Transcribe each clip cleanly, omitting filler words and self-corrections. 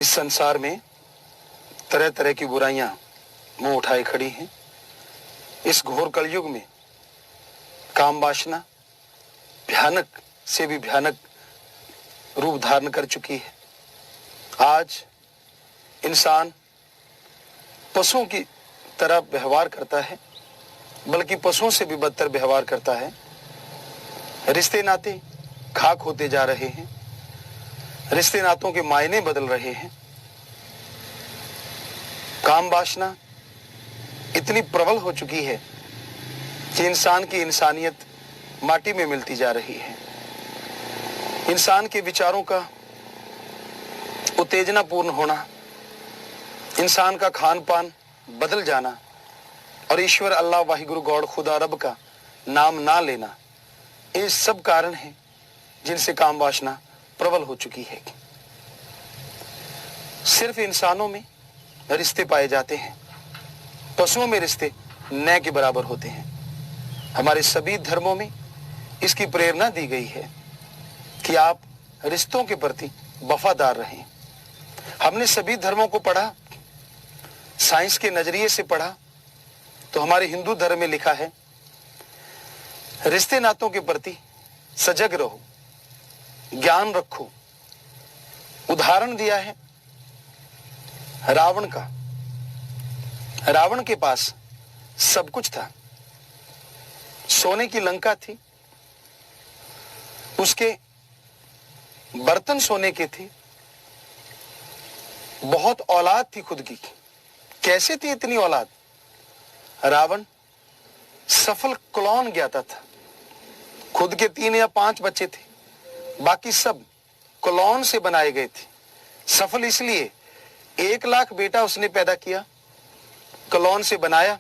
इस संसार में तरह तरह की बुराइयां मुंह उठाए खड़ी हैं। इस घोर कलयुग में काम वासना भयानक से भी भयानक रूप धारण कर चुकी है। आज इंसान पशुओं की तरह व्यवहार करता है, बल्कि पशुओं से भी बदतर व्यवहार करता है। रिश्ते नाते खाक होते जा रहे हैं, रिश्ते नातों के मायने बदल रहे हैं। काम वासना इतनी प्रबल हो चुकी है कि इंसान की इंसानियत माटी में मिलती जा रही है। इंसान के विचारों का उत्तेजनापूर्ण होना, इंसान का खान पान बदल जाना और ईश्वर अल्लाह वाहिगुरु गॉड खुदा रब का नाम ना लेना, ये सब कारण हैं जिनसे काम वासना प्रबल हो चुकी है। सिर्फ इंसानों में रिश्ते पाए जाते हैं, पशुओं में रिश्ते न के बराबर होते हैं। हमारे सभी धर्मों में इसकी प्रेरणा दी गई है कि आप रिश्तों के प्रति वफादार रहें। हमने सभी धर्मों को पढ़ा, साइंस के नजरिए से पढ़ा, तो हमारे हिंदू धर्म में लिखा है रिश्ते नातों के प्रति सजग रहो, ज्ञान रखो। उदाहरण दिया है रावण का। रावण के पास सब कुछ था, सोने की लंका थी, उसके बर्तन सोने के थे, बहुत औलाद थी खुद की। कैसे थी इतनी औलाद? रावण सफल क्लोन ज्ञाता था। खुद के 3 या 5 बच्चे थे, बाकी सब क्लोन से बनाए गए थे। सफल इसलिए 1 लाख बेटा उसने पैदा किया, क्लोन से बनाया,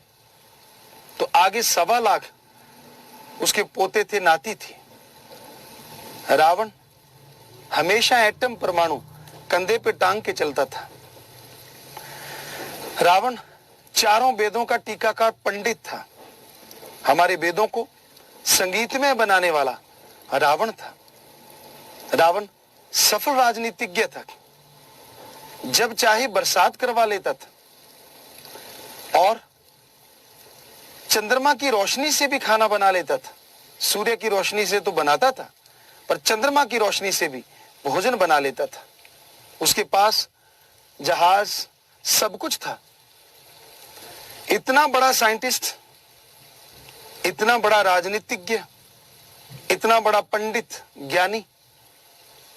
तो आगे 1.25 लाख उसके पोते थे, नाती थी। रावण हमेशा एटम परमाणु कंधे पे टांग के चलता था। रावण चारों वेदों का टीकाकार पंडित था। हमारे वेदों को संगीतमय बनाने वाला रावण था। रावण सफल राजनीतिज्ञ था, जब चाहे बरसात करवा लेता था और चंद्रमा की रोशनी से भी खाना बना लेता था। सूर्य की रोशनी से तो बनाता था, पर चंद्रमा की रोशनी से भी भोजन बना लेता था। उसके पास जहाज सब कुछ था। इतना बड़ा साइंटिस्ट, इतना बड़ा राजनीतिज्ञ, इतना बड़ा पंडित ज्ञानी,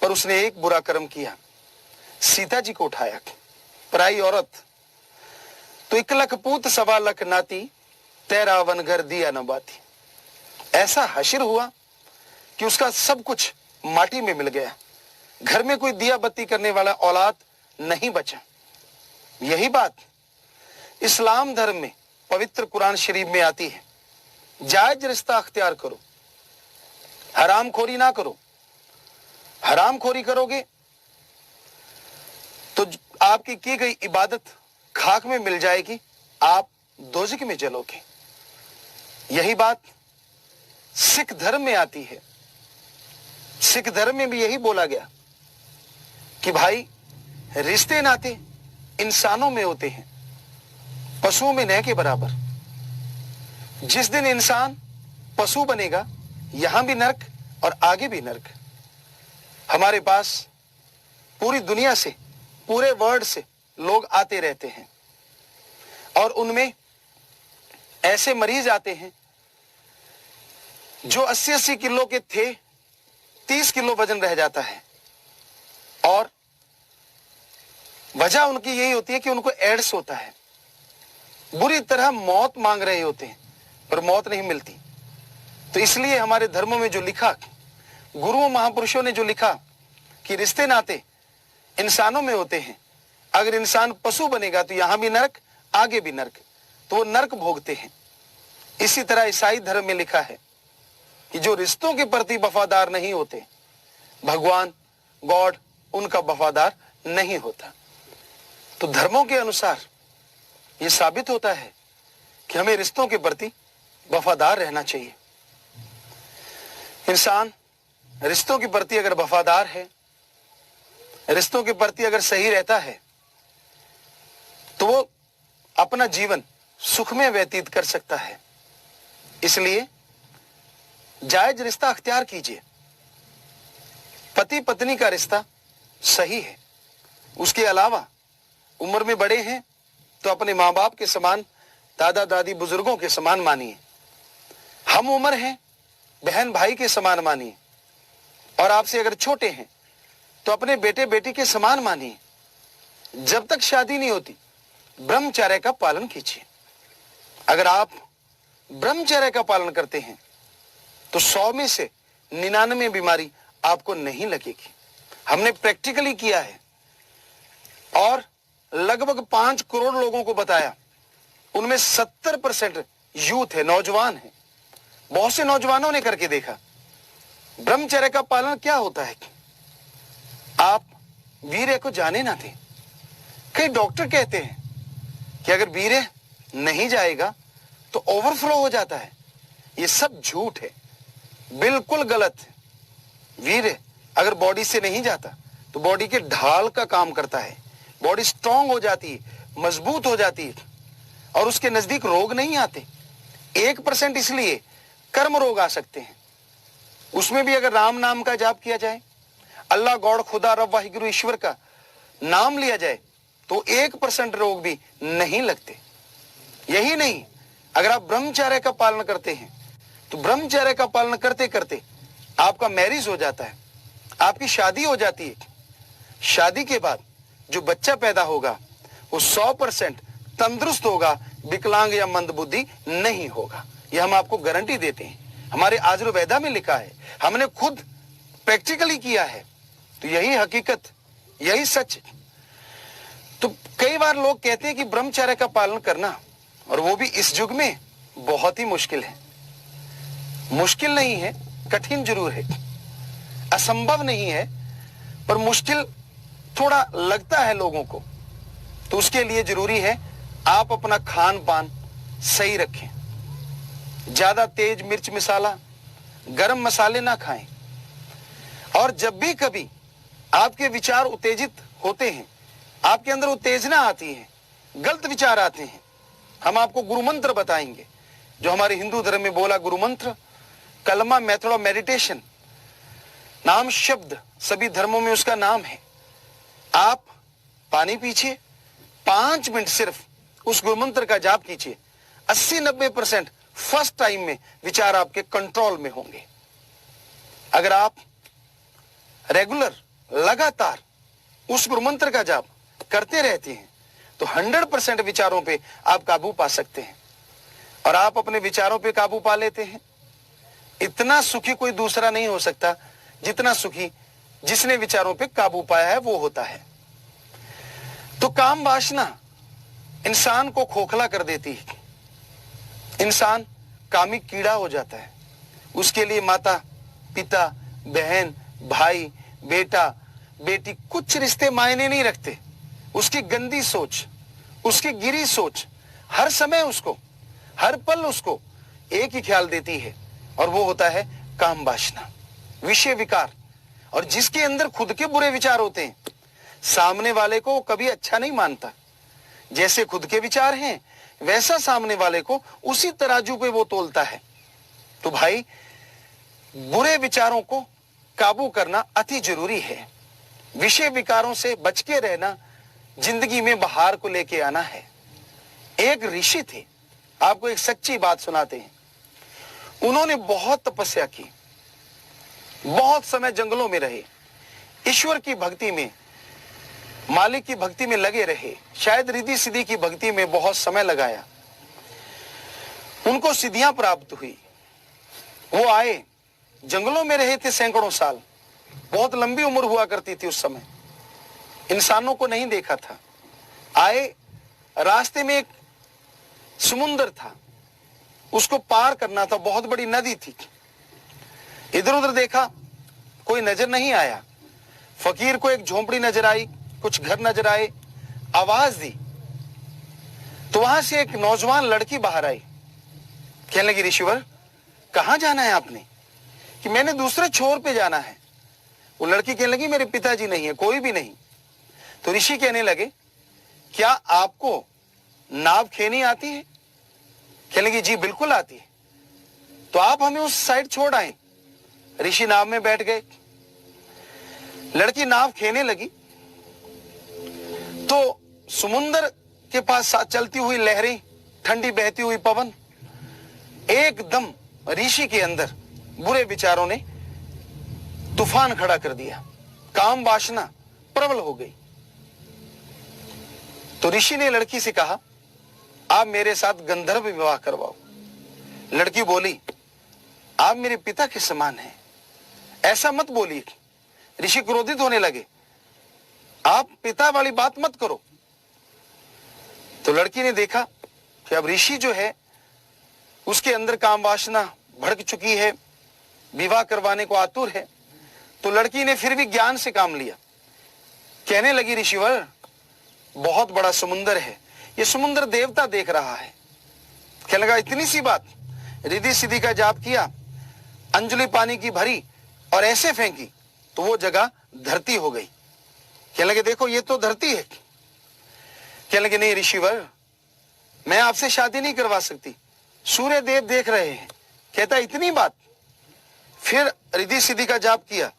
पर उसने एक बुरा कर्म किया, सीता जी को उठाया, पराई औरत। तो 1 लख पूत 1.25 लाख नाती, तेरा वन घर दिया न बाती। ऐसा हश्र हुआ कि उसका सब कुछ माटी में मिल गया। घर में कोई दिया बत्ती करने वाला औलाद नहीं बचा। यही बात इस्लाम धर्म में पवित्र कुरान शरीफ में आती है, जायज रिश्ता अख्तियार करो, हरामखोरी ना करो। हरामखोरी करोगे तो आपकी की गई इबादत खाक में मिल जाएगी, आप दोज़ख में जलोगे। यही बात सिख धर्म में आती है। सिख धर्म में भी यही बोला गया कि भाई रिश्ते नाते इंसानों में होते हैं, पशुओं में न के बराबर। जिस दिन इंसान पशु बनेगा, यहां भी नर्क और आगे भी नर्क। हमारे पास पूरी दुनिया से, पूरे वर्ल्ड से लोग आते रहते हैं और उनमें ऐसे मरीज आते हैं जो 80-80 किलो के थे, 30 किलो वजन रह जाता है। और वजह उनकी यही होती है कि उनको एड्स होता है। बुरी तरह मौत मांग रहे होते हैं, पर मौत नहीं मिलती। तो इसलिए हमारे धर्मों में जो लिखा, गुरुओं महापुरुषों ने जो लिखा कि रिश्ते नाते इंसानों में होते हैं, अगर इंसान पशु बनेगा तो यहां भी नरक, आगे भी नरक, तो वो नरक भोगते हैं। इसी तरह ईसाई धर्म में लिखा है कि जो रिश्तों के प्रति वफादार नहीं होते, भगवान गॉड उनका वफादार नहीं होता। तो धर्मों के अनुसार यह साबित होता है कि हमें रिश्तों के प्रति वफादार रहना चाहिए। इंसान रिश्तों के प्रति अगर वफादार है रिश्तों के प्रति अगर सही रहता है तो वो अपना जीवन सुख में व्यतीत कर सकता है। इसलिए जायज रिश्ता अख्तियार कीजिए। पति पत्नी का रिश्ता सही है। उसके अलावा उम्र में बड़े हैं तो अपने माँ बाप के समान, दादा दादी बुजुर्गों के समान मानिए। हम उम्र हैं, बहन भाई के समान मानिए। और आपसे अगर छोटे हैं तो अपने बेटे बेटी के समान मानिए। जब तक शादी नहीं होती ब्रह्मचर्य का पालन कीजिए। अगर आप ब्रह्मचर्य का पालन करते हैं तो 100 में से 99 बीमारी आपको नहीं लगेगी। हमने प्रैक्टिकली किया है और लगभग 5 करोड़ लोगों को बताया। उनमें 70% यूथ है, नौजवान है। बहुत से नौजवानों ने करके देखा। ब्रह्मचर्य का पालन क्या होता है? आप वीर्य को जाने ना दें। कई डॉक्टर कहते हैं कि अगर वीर्य नहीं जाएगा तो ओवरफ्लो हो जाता है। ये सब झूठ है, बिल्कुल गलत है। वीर्य अगर बॉडी से नहीं जाता तो बॉडी के ढाल का काम करता है। बॉडी स्ट्रांग हो जाती है, मजबूत हो जाती है और उसके नजदीक रोग नहीं आते। 1% इसलिए कर्म रोग आ सकते हैं। उसमें भी अगर राम नाम का जाप किया जाए, अल्लाह, गॉड, खुदा, रब, वाहिगुरु, ईश्वर का नाम लिया जाए तो 1% रोग भी नहीं लगते। यही नहीं, अगर आप ब्रह्मचर्य का पालन करते हैं तो ब्रह्मचर्य का पालन करते करते आपका मैरिज हो जाता है, आपकी शादी हो जाती है। शादी के बाद जो बच्चा पैदा होगा वो 100% तंदुरुस्त होगा, विकलांग या मंदबुद्धि नहीं होगा। यह हम आपको गारंटी देते हैं। हमारे आयुर्वेदा में लिखा है, हमने खुद प्रैक्टिकली किया है। तो यही हकीकत, यही सच। तो कई बार लोग कहते हैं कि ब्रह्मचर्य का पालन करना, और वो भी इस युग में, बहुत ही मुश्किल है। मुश्किल नहीं है, कठिन जरूर है। असंभव नहीं है, पर मुश्किल थोड़ा लगता है लोगों को। तो उसके लिए जरूरी है आप अपना खान पान सही रखें। ज्यादा तेज मिर्च मसाला, गरम मसाले ना खाएं। और जब भी कभी आपके विचार उत्तेजित होते हैं, आपके अंदर उत्तेजना आती है, गलत विचार आते हैं, हम आपको गुरु मंत्र बताएंगे जो हमारे हिंदू धर्म में बोला गुरु मंत्र, कलमा, मेथड ऑफ मेडिटेशन, नाम शब्द सभी धर्मों में उसका नाम है। आप पानी पीछिए, 5 मिनट सिर्फ उस गुरु मंत्र का जाप कीजिए। 80-90% फर्स्ट टाइम में विचार आपके कंट्रोल में होंगे। अगर आप रेगुलर, लगातार उस गुरु मंत्र का जाप करते रहते हैं तो 100% विचारों पे आप काबू पा सकते हैं। और आप अपने विचारों पे काबू पा लेते हैं। इतना सुखी कोई दूसरा नहीं हो सकता जितना सुखी जिसने विचारों पे काबू पाया है वो होता है। तो काम वासना इंसान को खोखला कर देती है। इंसान कामिक कीड़ा हो जाता है। उसके लिए माता, पिता, बहन, भाई, बेटा, बेटी, कुछ रिश्ते मायने नहीं रखते। उसकी गंदी सोच, उसकी गिरी सोच हर समय उसको, हर पल उसको एक ही ख्याल देती है, और वो होता है काम वासना, विषय विकार। और जिसके अंदर खुद के बुरे विचार होते हैं, सामने वाले को कभी अच्छा नहीं मानता। जैसे खुद के विचार हैं वैसा सामने वाले को उसी तराजू पे वो तोलता है। तो भाई, बुरे विचारों को काबू करना अति जरूरी है। विषय विकारों से बच के रहना, जिंदगी में बहार को लेके आना है। एक ऋषि थे, आपको एक सच्ची बात सुनाते हैं। उन्होंने बहुत तपस्या की, बहुत समय जंगलों में रहे, ईश्वर की भक्ति में, मालिक की भक्ति में लगे रहे, शायद रिद्धि सिद्धि की भक्ति में बहुत समय लगाया। उनको सिद्धियां प्राप्त हुई। वो आए, जंगलों में रहे थे सैकड़ों साल, बहुत लंबी उम्र हुआ करती थी उस समय, इंसानों को नहीं देखा था। आए, रास्ते में एक समुंदर था, उसको पार करना था, बहुत बड़ी नदी थी। इधर उधर देखा, कोई नजर नहीं आया। फकीर को एक झोंपड़ी नजर आई, कुछ घर नजर आए, आवाज दी तो वहां से एक नौजवान लड़की बाहर आई। कहने लगी, ऋषिवर कहां जाना है आपने? कि मैंने दूसरे छोर पे जाना है, वो लड़की कहने लगी मेरे पिताजी नहीं है, कोई भी नहीं। तो ऋषि कहने लगे क्या आपको नाव खेनी आती है? कहने लगी जी बिल्कुल आती है। तो आप हमें उस साइड छोड़ आए। ऋषि नाव में बैठ गए। लड़की नाव खेने लगी तो समुंदर के पास चलती हुई लहरें, ठंडी बहती हुई पवन, एकदम ऋषि के अंदर बुरे विचारों ने तूफान खड़ा कर दिया। काम वासना प्रबल हो गई। तो ऋषि ने लड़की से कहा आप मेरे साथ गंधर्व विवाह करवाओ। लड़की बोली आप मेरे पिता के समान हैं, ऐसा मत बोलिए। ऋषि क्रोधित होने लगे, आप पिता वाली बात मत करो। तो लड़की ने देखा कि अब ऋषि जो है उसके अंदर काम वासना भड़क चुकी है, विवाह करवाने को आतुर है। तो लड़की ने फिर भी ज्ञान से काम लिया। कहने लगी ऋषिवर बहुत बड़ा समुंदर है, ये समुंदर देवता देख रहा है। कहने लगा इतनी सी बात। रिद्धि सिद्धि का जाप किया, अंजलि पानी की भरी और ऐसे फेंकी तो वो जगह धरती हो गई। कहने लगे देखो ये तो धरती है। कहने लगे नहीं ऋषिवर मैं आपसे शादी नहीं करवा सकती, सूर्य देव देख रहे हैं। कहता इतनी बात। फिर रिद्धि सिद्धि का जाप किया,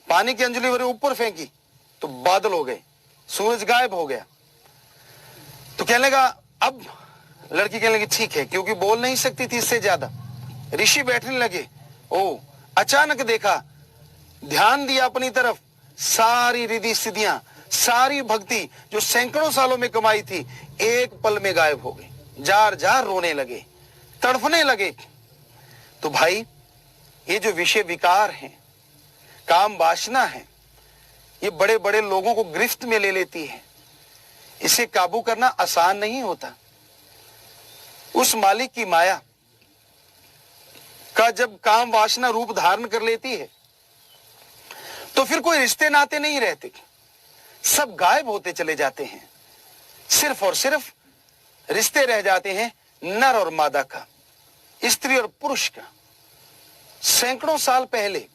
पानी की अंजलि भरी ऊपर फेंकी तो बादल हो गए, सूरज गायब हो गया। तो कहने लगा अब लड़की कहने लगी ठीक है, क्योंकि बोल नहीं सकती थी इससे ज्यादा। ऋषि बैठने लगे। ओ अचानक देखा, ध्यान दिया अपनी तरफ, सारी रिद्धि सिद्धियां, सारी भक्ति जो सैकड़ों सालों में कमाई थी एक पल में गायब हो गई। जार जार रोने लगे, तड़फने लगे। तो भाई ये जो विषय विकार हैं, काम वासना है, ये बड़े बड़े लोगों को गिरफ्त में ले लेती है। इसे काबू करना आसान नहीं होता। उस मालिक की माया का जब काम वासना रूप धारण कर लेती है तो फिर कोई रिश्ते नाते नहीं रहते, सब गायब होते चले जाते हैं। सिर्फ और सिर्फ रिश्ते रह जाते हैं नर और मादा का, स्त्री और पुरुष का। सैकड़ों साल पहले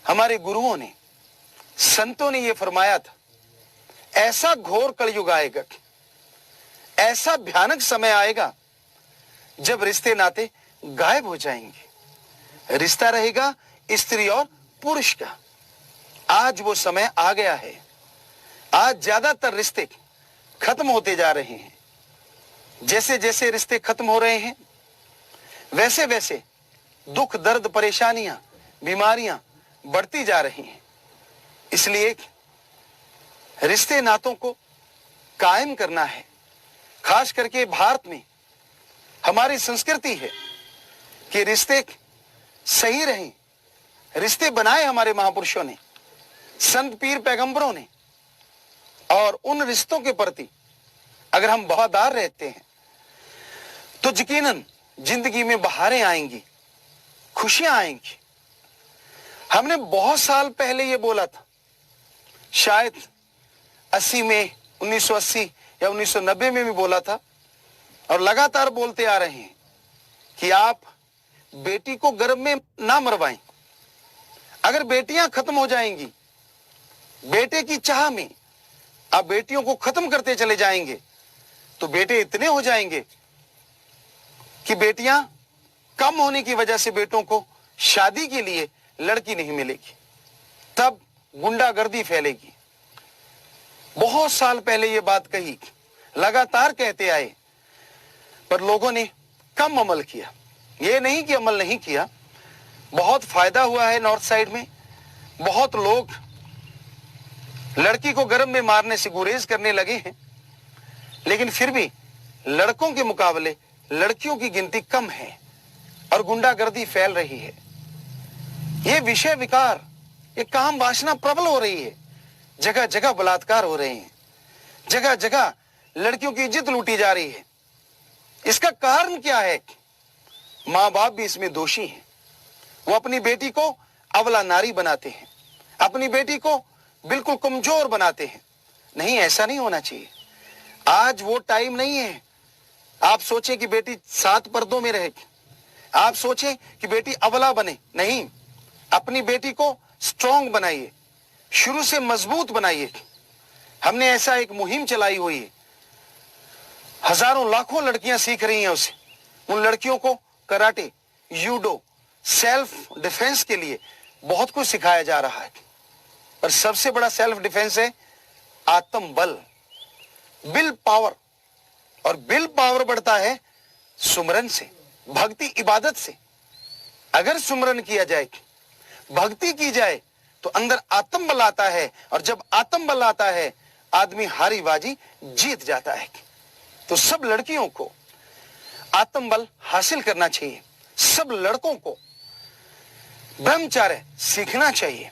हमारे गुरुओं ने, संतों ने यह फरमाया था ऐसा घोर कलयुग आएगा, ऐसा भयानक समय आएगा जब रिश्ते नाते गायब हो जाएंगे। रिश्ता रहेगा स्त्री और पुरुष का। आज वो समय आ गया है। आज ज्यादातर रिश्ते खत्म होते जा रहे हैं। जैसे जैसे रिश्ते खत्म हो रहे हैं वैसे वैसे दुख दर्द परेशानियां बीमारियां बढ़ती जा रही हैं। इसलिए रिश्ते नातों को कायम करना है। खास करके भारत में हमारी संस्कृति है कि रिश्ते सही रहें। रिश्ते बनाए हमारे महापुरुषों ने, संत पीर पैगंबरों ने, और उन रिश्तों के प्रति अगर हम वफादार रहते हैं तो यकीनन जिंदगी में बहारें आएंगी, खुशियां आएंगी। हमने बहुत साल पहले ये बोला था, शायद 80 में, 1980 या 1990 में भी बोला था, और लगातार बोलते आ रहे हैं कि आप बेटी को गर्भ में ना मरवाएं। अगर बेटियां खत्म हो जाएंगी, बेटे की चाह में आप बेटियों को खत्म करते चले जाएंगे तो बेटे इतने हो जाएंगे कि बेटियां कम होने की वजह से बेटों को शादी के लिए लड़की नहीं मिलेगी। तब गुंडागर्दी फैलेगी। बहुत साल पहले ये बात कही, लगातार कहते आए, पर लोगों ने कम अमल किया। ये नहीं कि अमल नहीं किया, बहुत फायदा हुआ है। नॉर्थ साइड में बहुत लोग लड़की को गर्भ में मारने से गुरेज करने लगे हैं, लेकिन फिर भी लड़कों के मुकाबले लड़कियों की गिनती कम है और गुंडागर्दी फैल रही है। ये विषय विकार, ये काम वासना प्रबल हो रही है। जगह जगह बलात्कार हो रहे हैं, जगह जगह लड़कियों की इज्जत लूटी जा रही है। इसका कारण क्या है? मां बाप भी इसमें दोषी हैं। वो अपनी बेटी को अबला नारी बनाते हैं, अपनी बेटी को बिल्कुल कमजोर बनाते हैं। नहीं, ऐसा नहीं होना चाहिए। आज वो टाइम नहीं है आप सोचें कि बेटी 7 पर्दों में रहेगी, आप सोचें कि बेटी अबला बने। नहीं, अपनी बेटी को स्ट्रांग बनाइए, शुरू से मजबूत बनाइए। हमने ऐसा एक मुहिम चलाई हुई है, हजारों लाखों लड़कियां सीख रही हैं उसे। उन लड़कियों को कराटे, यूडो, सेल्फ डिफेंस के लिए बहुत कुछ सिखाया जा रहा है। पर सबसे बड़ा सेल्फ डिफेंस है आत्म बल, विल पावर। और विल पावर बढ़ता है सुमरन से, भक्ति इबादत से। अगर सुमरन किया जाए, भक्ति की जाए, तो अंदर आत्म बल आता है, और जब आत्म बल आता है आदमी हारी बाजी जीत जाता है। तो सब लड़कियों को आत्म बल हासिल करना चाहिए, सब लड़कों को ब्रह्मचर्य सीखना चाहिए।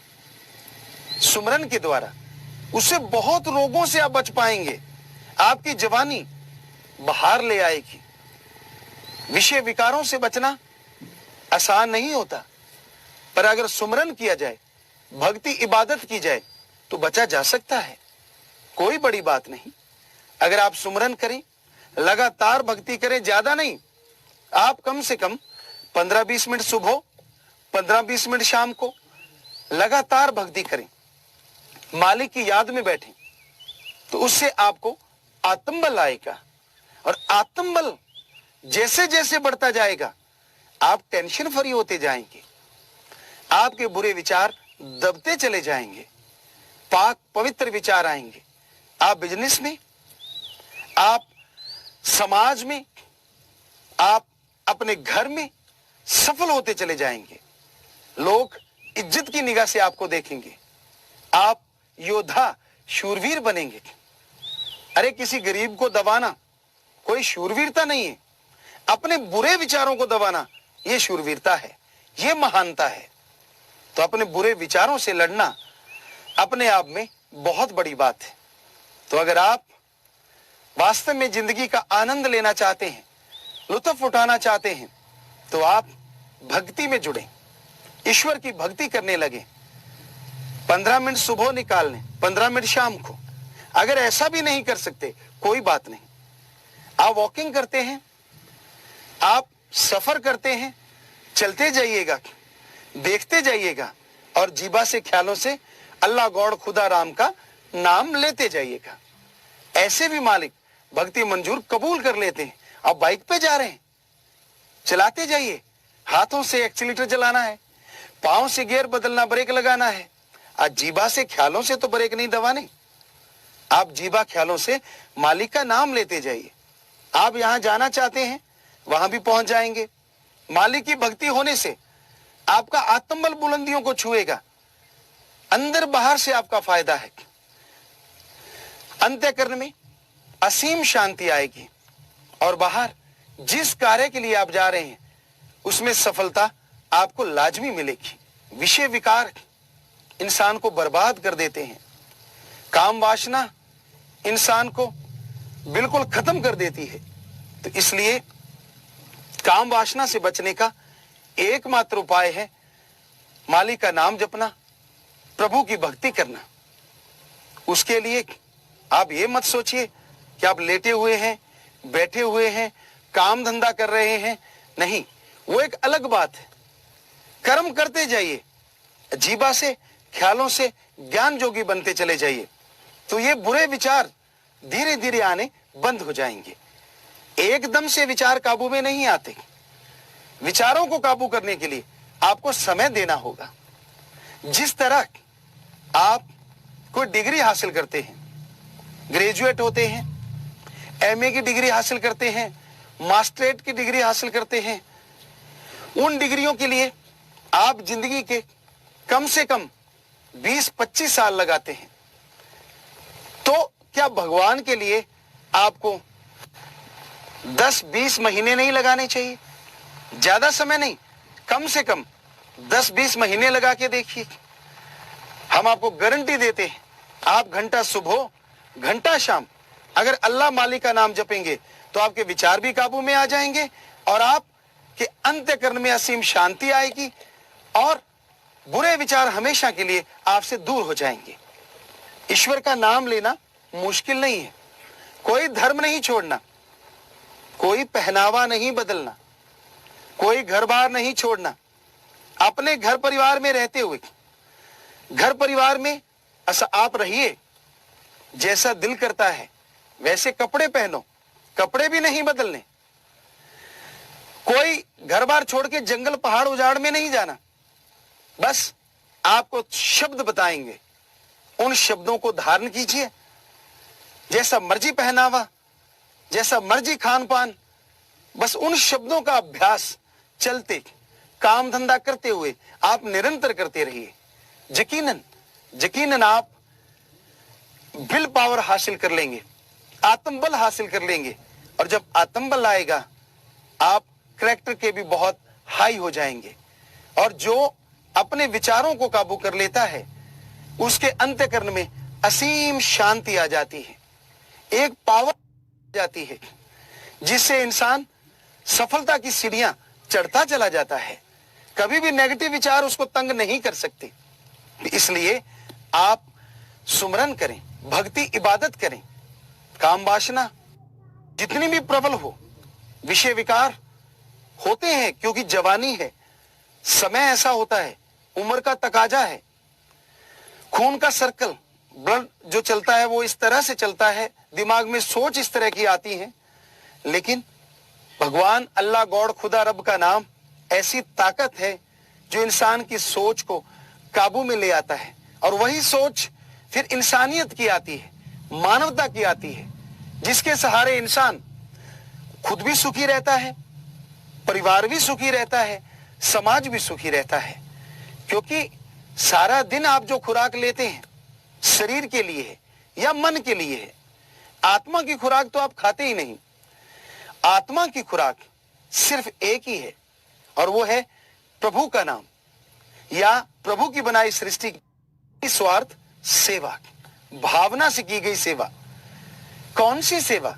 सुमरन के द्वारा उससे बहुत रोगों से आप बच पाएंगे, आपकी जवानी बाहर ले आएगी। विषय विकारों से बचना आसान नहीं होता, पर अगर सुमरन किया जाए, भक्ति इबादत की जाए, तो बचा जा सकता है। कोई बड़ी बात नहीं। अगर आप सुमरन करें, लगातार भक्ति करें, ज्यादा नहीं, आप कम से कम 15-20 मिनट सुबह, 15-20 मिनट शाम को लगातार भक्ति करें, मालिक की याद में बैठें, तो उससे आपको आत्मबल आएगा। और आत्मबल जैसे जैसे बढ़ता जाएगा, आप टेंशन फ्री होते जाएंगे, आपके बुरे विचार दबते चले जाएंगे, पाक पवित्र विचार आएंगे। आप बिजनेस में, आप समाज में, आप अपने घर में सफल होते चले जाएंगे। लोग इज्जत की निगाह से आपको देखेंगे, आप योद्धा शूरवीर बनेंगे। अरे किसी गरीब को दबाना कोई शूरवीरता नहीं है, अपने बुरे विचारों को दबाना यह शूरवीरता है, यह महानता है। तो अपने बुरे विचारों से लड़ना अपने आप में बहुत बड़ी बात है। तो अगर आप वास्तव में जिंदगी का आनंद लेना चाहते हैं, लुत्फ उठाना चाहते हैं, तो आप भक्ति में जुड़ें, ईश्वर की भक्ति करने लगे। 15 मिनट सुबह निकाल लें, 15 मिनट शाम को। अगर ऐसा भी नहीं कर सकते, कोई बात नहीं, आप वॉकिंग करते हैं, आप सफर करते हैं, चलते जाइएगा, देखते जाइएगा, और जीबा से ख्यालों से अल्लाह गौड़ खुदा राम का नाम लेते जाइएगा। ऐसे भी मालिक भक्ति मंजूर कबूल कर लेते हैं। आप बाइक पे जा रहे हैं, चलाते जाइए, हाथों से एक्सीलेटर चलाना है, पांव से गियर बदलना, ब्रेक लगाना है। आज जीबा से ख्यालों से तो ब्रेक नहीं दबाने, आप जीबा ख्यालों से मालिक का नाम लेते जाइए। आप यहां जाना चाहते हैं, वहां भी पहुंच जाएंगे। मालिक की भक्ति होने से आपका आत्मबल बुलंदियों को छुएगा, अंदर बाहर से आपका फायदा है। अंतःकरण में असीम शांति आएगी, और बाहर जिस कार्य के लिए आप जा रहे हैं उसमें सफलता आपको लाजमी मिलेगी। विषय विकार इंसान को बर्बाद कर देते हैं, काम वासना इंसान को बिल्कुल खत्म कर देती है। तो इसलिए काम वासना से बचने का एकमात्र उपाय है मालिक का नाम जपना, प्रभु की भक्ति करना। उसके लिए आप ये मत सोचिए कि आप लेटे हुए हैं, बैठे हुए हैं, काम धंधा कर रहे हैं, नहीं, वो एक अलग बात है। कर्म करते जाइए, जीबा से ख्यालों से ज्ञान जोगी बनते चले जाइए, तो ये बुरे विचार धीरे धीरे आने बंद हो जाएंगे। एकदम से विचार काबू में नहीं आते। विचारों को काबू करने के लिए आपको समय देना होगा। जिस तरह आप कोई डिग्री हासिल करते हैं, ग्रेजुएट होते हैं, एमए की डिग्री हासिल करते हैं, मास्टरेट की डिग्री हासिल करते हैं, उन डिग्रियों के लिए आप जिंदगी के कम से कम 20-25 साल लगाते हैं। तो क्या भगवान के लिए आपको 10-20 महीने नहीं लगाने चाहिए? ज्यादा समय नहीं, कम से कम 10-20 महीने लगा के देखिए। हम आपको गारंटी देते हैं, आप घंटा सुबह घंटा शाम अगर अल्लाह मालिक का नाम जपेंगे तो आपके विचार भी काबू में आ जाएंगे, और आपके अंतःकरण में असीम शांति आएगी, और बुरे विचार हमेशा के लिए आपसे दूर हो जाएंगे। ईश्वर का नाम लेना मुश्किल नहीं है। कोई धर्म नहीं छोड़ना, कोई पहनावा नहीं बदलना, कोई घर बार नहीं छोड़ना। अपने घर परिवार में रहते हुए, घर परिवार में ऐसा आप रहिए, जैसा दिल करता है वैसे कपड़े पहनो, कपड़े भी नहीं बदलने। कोई घर बार छोड़ के जंगल पहाड़ उजाड़ में नहीं जाना। बस आपको शब्द बताएंगे, उन शब्दों को धारण कीजिए। जैसा मर्जी पहनावा, जैसा मर्जी खान पान, बस उन शब्दों का अभ्यास चलते काम धंधा करते हुए आप निरंतर करते रहिए। यकीनन यकीनन आप विल पावर हासिल कर लेंगे, आत्मबल हासिल कर लेंगे। और जब आत्मबल आएगा, आप करैक्टर के भी बहुत हाई हो जाएंगे। और जो अपने विचारों को काबू कर लेता है, उसके अंतःकरण में असीम शांति आ जाती है, एक पावर आ जाती है, जिससे इंसान सफलता की सीढ़ियां चढ़ता चला जाता है। कभी भी नेगेटिव विचार उसको तंग नहीं कर सकते। इसलिए आप सुमरन करें, भक्ति इबादत करें। काम वासना जितनी भी प्रबल हो, विषय विकार होते हैं, क्योंकि जवानी है, समय ऐसा होता है, उम्र का तकाजा है, खून का सर्कल, ब्लड जो चलता है वो इस तरह से चलता है, दिमाग में सोच इस तरह की आती है। लेकिन भगवान अल्लाह गॉड खुदा रब का नाम ऐसी ताकत है जो इंसान की सोच को काबू में ले आता है। और वही सोच फिर इंसानियत की आती है, मानवता की आती है, जिसके सहारे इंसान खुद भी सुखी रहता है, परिवार भी सुखी रहता है, समाज भी सुखी रहता है। क्योंकि सारा दिन आप जो खुराक लेते हैं शरीर के लिए है या मन के लिए है, आत्मा की खुराक तो आप खाते ही नहीं। आत्मा की खुराक सिर्फ एक ही है, और वो है प्रभु का नाम या प्रभु की बनाई सृष्टि की स्वार्थ सेवा, भावना से की गई सेवा। कौन सी सेवा,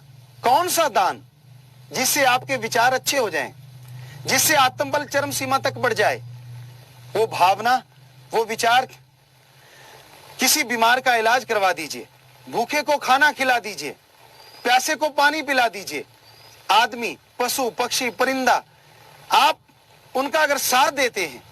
कौन सा दान जिससे आपके विचार अच्छे हो जाएं, जिससे आत्मबल चरम सीमा तक बढ़ जाए। वो भावना, वो विचार, किसी बीमार का इलाज करवा दीजिए, भूखे को खाना खिला दीजिए, प्यासे को पानी पिला दीजिए। आदमी, पशु, पक्षी, परिंदा, आप उनका अगर साथ देते हैं,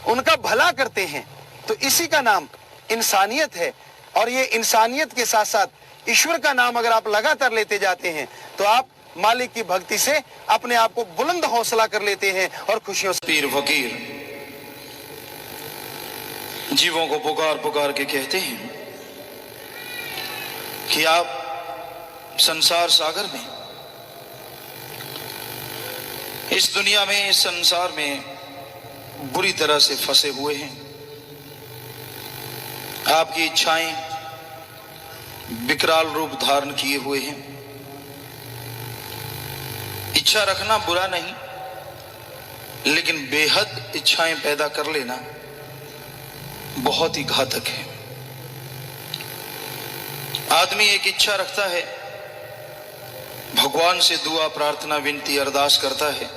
उनका भला करते हैं, तो इसी का नाम इंसानियत है। और ये इंसानियत के साथ साथ ईश्वर का नाम अगर आप लगातार लेते जाते हैं, तो आप मालिक की भक्ति से अपने आप को बुलंद हौसला कर लेते हैं और खुशियों से। पीर फकीर जीवों को पुकार पुकार के कहते हैं कि आप संसार सागर में, इस दुनिया में, इस संसार में बुरी तरह से फंसे हुए हैं। आपकी इच्छाएं विकराल रूप धारण किए हुए हैं। इच्छा रखना बुरा नहीं, लेकिन बेहद इच्छाएं पैदा कर लेना बहुत ही घातक है। आदमी एक इच्छा रखता है, भगवान से दुआ, प्रार्थना, विनती, अरदास करता है,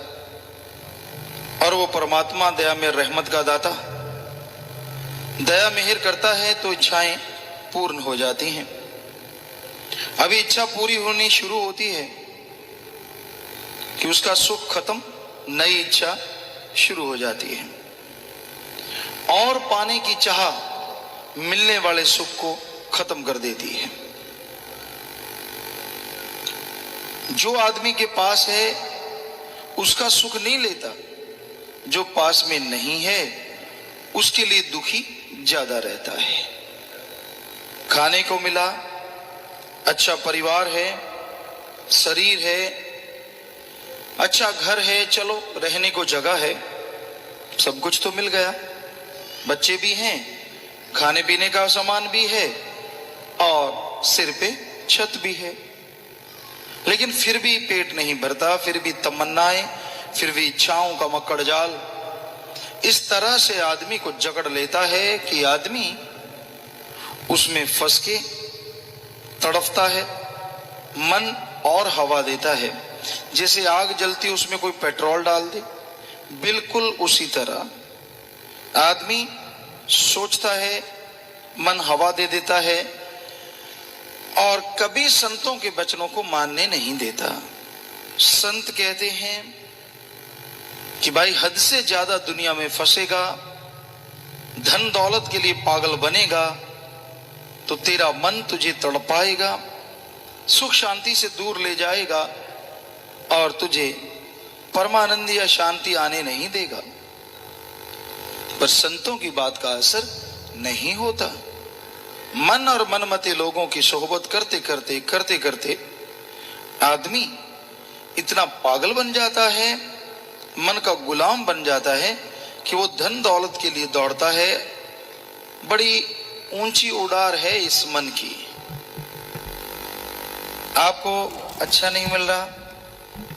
और वो परमात्मा दया में रहमत का दाता दया मेहर करता है, तो इच्छाएं पूर्ण हो जाती हैं। अभी इच्छा पूरी होनी शुरू होती है कि उसका सुख खत्म, नई इच्छा शुरू हो जाती है, और पाने की चाह मिलने वाले सुख को खत्म कर देती है। जो आदमी के पास है उसका सुख नहीं लेता, जो पास में नहीं है उसके लिए दुखी ज्यादा रहता है। खाने को मिला, अच्छा परिवार है, शरीर है, अच्छा घर है, चलो रहने को जगह है, सब कुछ तो मिल गया, बच्चे भी हैं, खाने पीने का सामान भी है, और सिर पे छत भी है। लेकिन फिर भी पेट नहीं भरता, फिर भी तमन्नाएं, फिर भी इच्छाओं का मकड़ जाल इस तरह से आदमी को जकड़ लेता है कि आदमी उसमें फंस के तड़फता है। मन और हवा देता है, जैसे आग जलती उसमें कोई पेट्रोल डाल दे, बिल्कुल उसी तरह आदमी सोचता है, मन हवा दे देता है, और कभी संतों के वचनों को मानने नहीं देता। संत कहते हैं कि भाई हद से ज्यादा दुनिया में फंसेगा, धन दौलत के लिए पागल बनेगा, तो तेरा मन तुझे तड़पाएगा, सुख शांति से दूर ले जाएगा और तुझे परमानंद या शांति आने नहीं देगा। पर संतों की बात का असर नहीं होता। मन और मनमते लोगों की सोहबत करते करते करते करते आदमी इतना पागल बन जाता है, मन का गुलाम बन जाता है कि वो धन दौलत के लिए दौड़ता है। बड़ी ऊंची उड़ार है इस मन की। आपको अच्छा नहीं मिल रहा,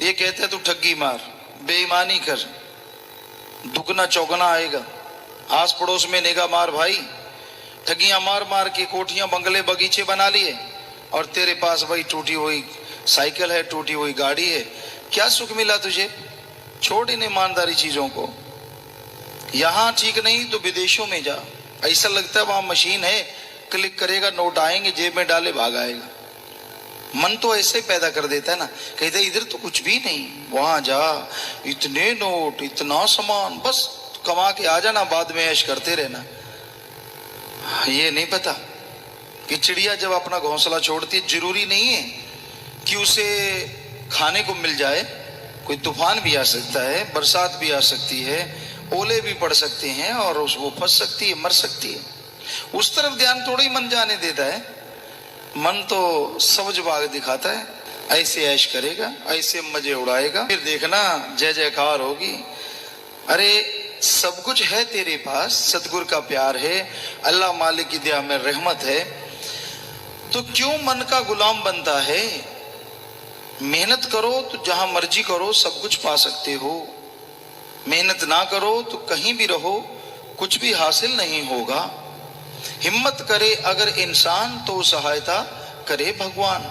ये कहते हैं तू ठगी मार, बेईमानी कर, दुगना चौगना आएगा। आस पड़ोस में निगाह मार भाई, ठगियां मार मार के कोठियां बंगले बगीचे बना लिए और तेरे पास भाई टूटी हुई साइकिल है, टूटी हुई गाड़ी है। क्या सुख मिला तुझे? छोड़ इन ईमानदारी चीजों को। यहां ठीक नहीं तो विदेशों में जा, ऐसा लगता है वहां मशीन है, क्लिक करेगा नोट आएंगे, जेब में डाले भाग आएगा। मन तो ऐसे पैदा कर देता है ना, कहते इधर तो कुछ भी नहीं, वहां जा, इतने नोट, इतना सामान, बस कमा के आ जाना, बाद में ऐश करते रहना। ये नहीं पता कि चिड़िया जब अपना घोंसला छोड़ती है, जरूरी नहीं है कि उसे खाने को मिल जाए। कोई तूफान भी आ सकता है, बरसात भी आ सकती है, ओले भी पड़ सकते हैं और वो फंस सकती है, मर सकती है। उस तरफ ध्यान थोड़ा ही मन जाने देता है। मन तो सबज बाग दिखाता है, ऐसे ऐश करेगा, ऐसे मजे उड़ाएगा, फिर देखना जय जयकार होगी। अरे सब कुछ है तेरे पास, सतगुरु का प्यार है, अल्लाह मालिक की दया में रहमत है, तो क्यों मन का गुलाम बनता है? मेहनत करो तो जहां मर्जी करो सब कुछ पा सकते हो, मेहनत ना करो तो कहीं भी रहो कुछ भी हासिल नहीं होगा। हिम्मत करे अगर इंसान तो सहायता करे भगवान।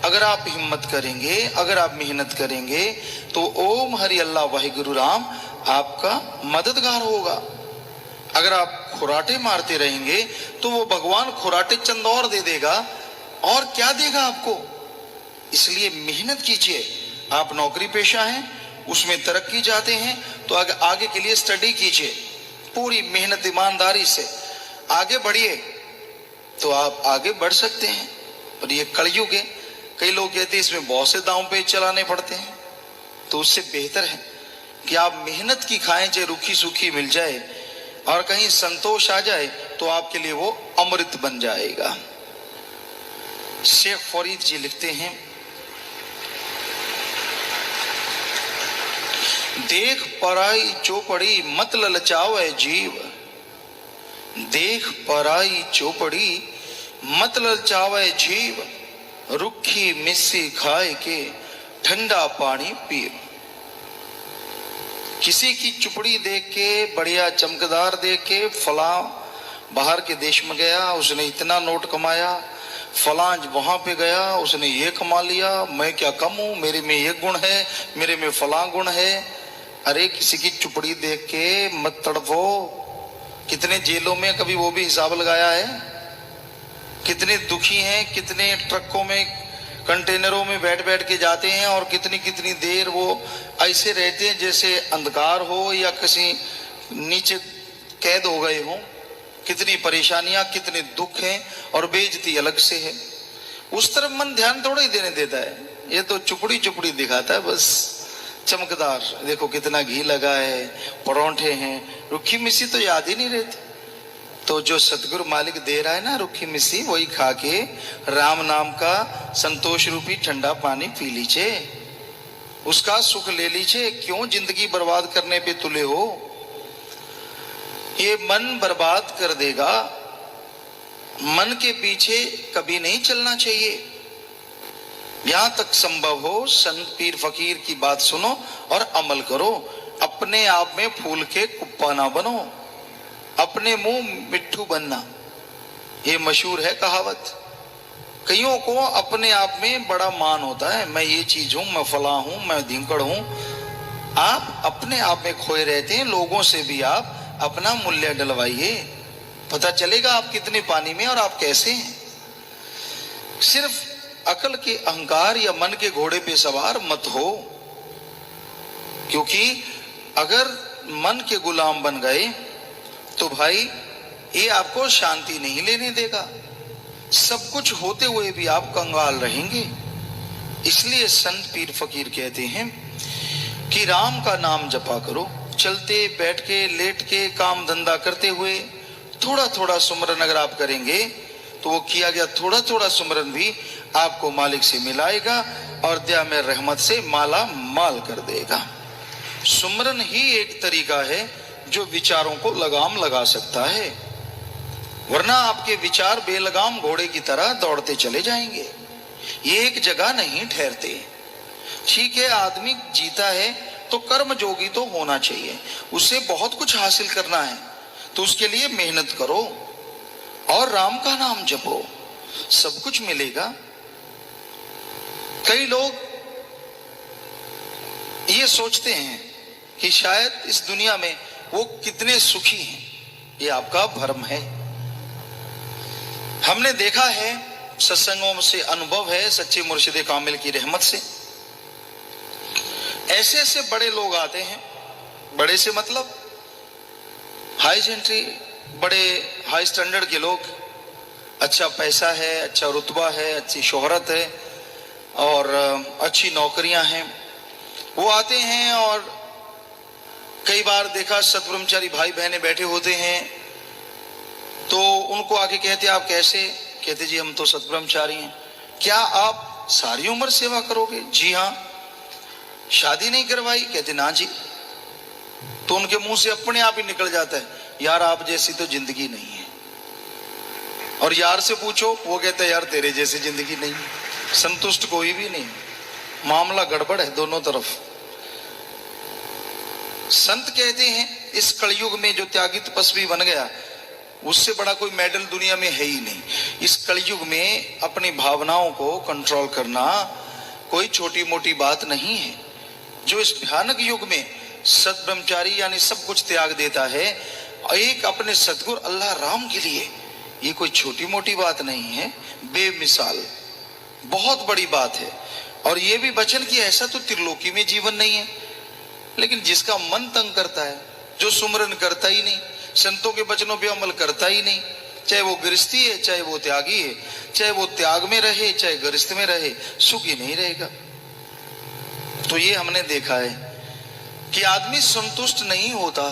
अगर आप हिम्मत करेंगे, अगर आप मेहनत करेंगे तो ओम हरि अल्लाह वाहिगुरु राम आपका मददगार होगा। अगर आप खुराटे मारते रहेंगे तो वो भगवान खुराटे चंद और दे देगा, और क्या देगा आपको। इसलिए मेहनत कीजिए। आप नौकरी पेशा हैं, उसमें तरक्की चाहते हैं तो आगे के लिए स्टडी कीजिए, पूरी मेहनत ईमानदारी से आगे बढ़िए तो आप आगे बढ़ सकते हैं। पर ये कलयुग है, कई लोग कहते हैं इसमें बहुत से दांव पे चलाने पड़ते हैं, तो उससे बेहतर है कि आप मेहनत की खाएं, चाहे रूखी सूखी मिल जाए और कहीं संतोष आ जाए तो आपके लिए वो अमृत बन जाएगा। शेख फरीद जी लिखते हैं, देख पराई चौपड़ी मत ललचावे जीव, देख पराई चौपड़ी मत ललचावे जीव, रुखी मिस्सी खाए के ठंडा पानी पिए। किसी की चुपड़ी देख के, बढ़िया चमकदार देख के, फला बाहर के देश में गया, उसने इतना नोट कमाया, फलां वहां पे गया, उसने ये कमा लिया, मैं क्या कम हूं, मेरे में ये गुण है, मेरे में फलां गुण है। अरे किसी की चुपड़ी देख के मत तड़पो। कितने जेलों में कभी वो भी हिसाब लगाया है? कितने दुखी हैं, कितने ट्रकों में कंटेनरों में बैठ बैठ के जाते हैं और कितनी कितनी देर वो ऐसे रहते हैं जैसे अंधकार हो या किसी नीचे कैद हो गए हो। कितनी परेशानियां, कितने दुख हैं और बेइज्जती अलग से है। उस तरफ मन ध्यान थोड़ा ही देने देता है। ये तो चुपड़ी चुपड़ी दिखाता है बस, चमकदार देखो कितना घी लगा है, परोंठे हैं, रुखी मिस्सी तो याद ही नहीं रहती। तो जो सतगुरु मालिक दे रहा है ना रुखी मिस्सी, वही खा के राम नाम का संतोष रूपी ठंडा पानी पी लीजिए, उसका सुख ले लीजिए। क्यों जिंदगी बर्बाद करने पे तुले हो? ये मन बर्बाद कर देगा। मन के पीछे कभी नहीं चलना चाहिए। यहां तक संभव हो संत पीर फकीर की बात सुनो और अमल करो। अपने आप में फूल के कुप्पा ना बनो, अपने मुंह मिट्ठू बनना, ये मशहूर है कहावत। कईयों को अपने आप में बड़ा मान होता है, मैं ये चीज हूं, मैं फला हूं, मैं धिंकड़ हूं। आप अपने आप में खोए रहते हैं। लोगों से भी आप अपना मूल्य डलवाइए, पता चलेगा आप कितने पानी में और आप कैसे हैं। सिर्फ अकल के अहंकार या मन के घोड़े पे सवार मत हो, क्योंकि अगर मन के गुलाम बन गए तो भाई ये आपको शांति नहीं लेने देगा। सब कुछ होते हुए भी आप कंगाल रहेंगे। इसलिए संत पीर फकीर कहते हैं कि राम का नाम जपा करो, चलते बैठ के लेट के काम धंधा करते हुए थोड़ा थोड़ा सुमरन अगर आप करेंगे तो वो किया गया थोड़ा थोड़ा सुमरन भी आपको मालिक से मिलाएगा और दया में रहमत से माला माल कर देगा। सुमरन ही एक तरीका है जो विचारों को लगाम लगा सकता है, वरना आपके विचार बेलगाम घोड़े की तरह दौड़ते चले जाएंगे, ये एक जगह नहीं ठहरते। ठीक है, आदमी जीता है तो कर्म जोगी तो होना चाहिए, उसे बहुत कुछ हासिल करना है तो उसके लिए मेहनत करो और राम का नाम जपो, सब कुछ मिलेगा। कई लोग ये सोचते हैं कि शायद इस दुनिया में वो कितने सुखी हैं, ये आपका भ्रम है। हमने देखा है, सत्संगों से अनुभव है, सच्चे मुर्शिद कामिल की रहमत से ऐसे ऐसे बड़े लोग आते हैं, बड़े से मतलब हाई जेंट्री, बड़े हाई स्टैंडर्ड के लोग, अच्छा पैसा है, अच्छा रुतबा है, अच्छी शोहरत है और अच्छी नौकरियां हैं, वो आते हैं और कई बार देखा सतब्रह्मचारी भाई बहनें बैठे होते हैं तो उनको आके कहते आप कैसे, कहते जी हम तो सतब्रह्मचारी हैं। क्या आप सारी उम्र सेवा करोगे? जी हाँ। शादी नहीं करवाई? कहते ना जी। तो उनके मुंह से अपने आप ही निकल जाता है, यार आप जैसी तो जिंदगी नहीं है। और यार से पूछो, वो कहता है यार तेरे जैसी जिंदगी नहीं है। संतुष्ट कोई भी नहीं, मामला गड़बड़ है दोनों तरफ। संत कहते हैं इस कलयुग में जो त्यागी तपस्वी बन गया उससे बड़ा कोई मेडल दुनिया में है ही नहीं। इस कलयुग में अपनी भावनाओं को कंट्रोल करना कोई छोटी मोटी बात नहीं है। जो इस भयानक युग में सतब्रह्मचारी यानी सब कुछ त्याग देता है एक अपने सतगुरु अल्लाह राम के लिए, ये कोई छोटी मोटी बात नहीं है, बेमिसाल बहुत बड़ी बात है। और ये भी वचन कि ऐसा तो त्रिलोकी में जीवन नहीं है। लेकिन जिसका मन तंग करता है, जो सुमरन करता ही नहीं, संतों के वचनों पे अमल करता ही नहीं, चाहे वो गृहस्थी है चाहे वो त्यागी है, चाहे वो त्याग में रहे चाहे गृहस्थ में रहे, सुखी नहीं रहेगा। तो ये हमने देखा है कि आदमी संतुष्ट नहीं होता।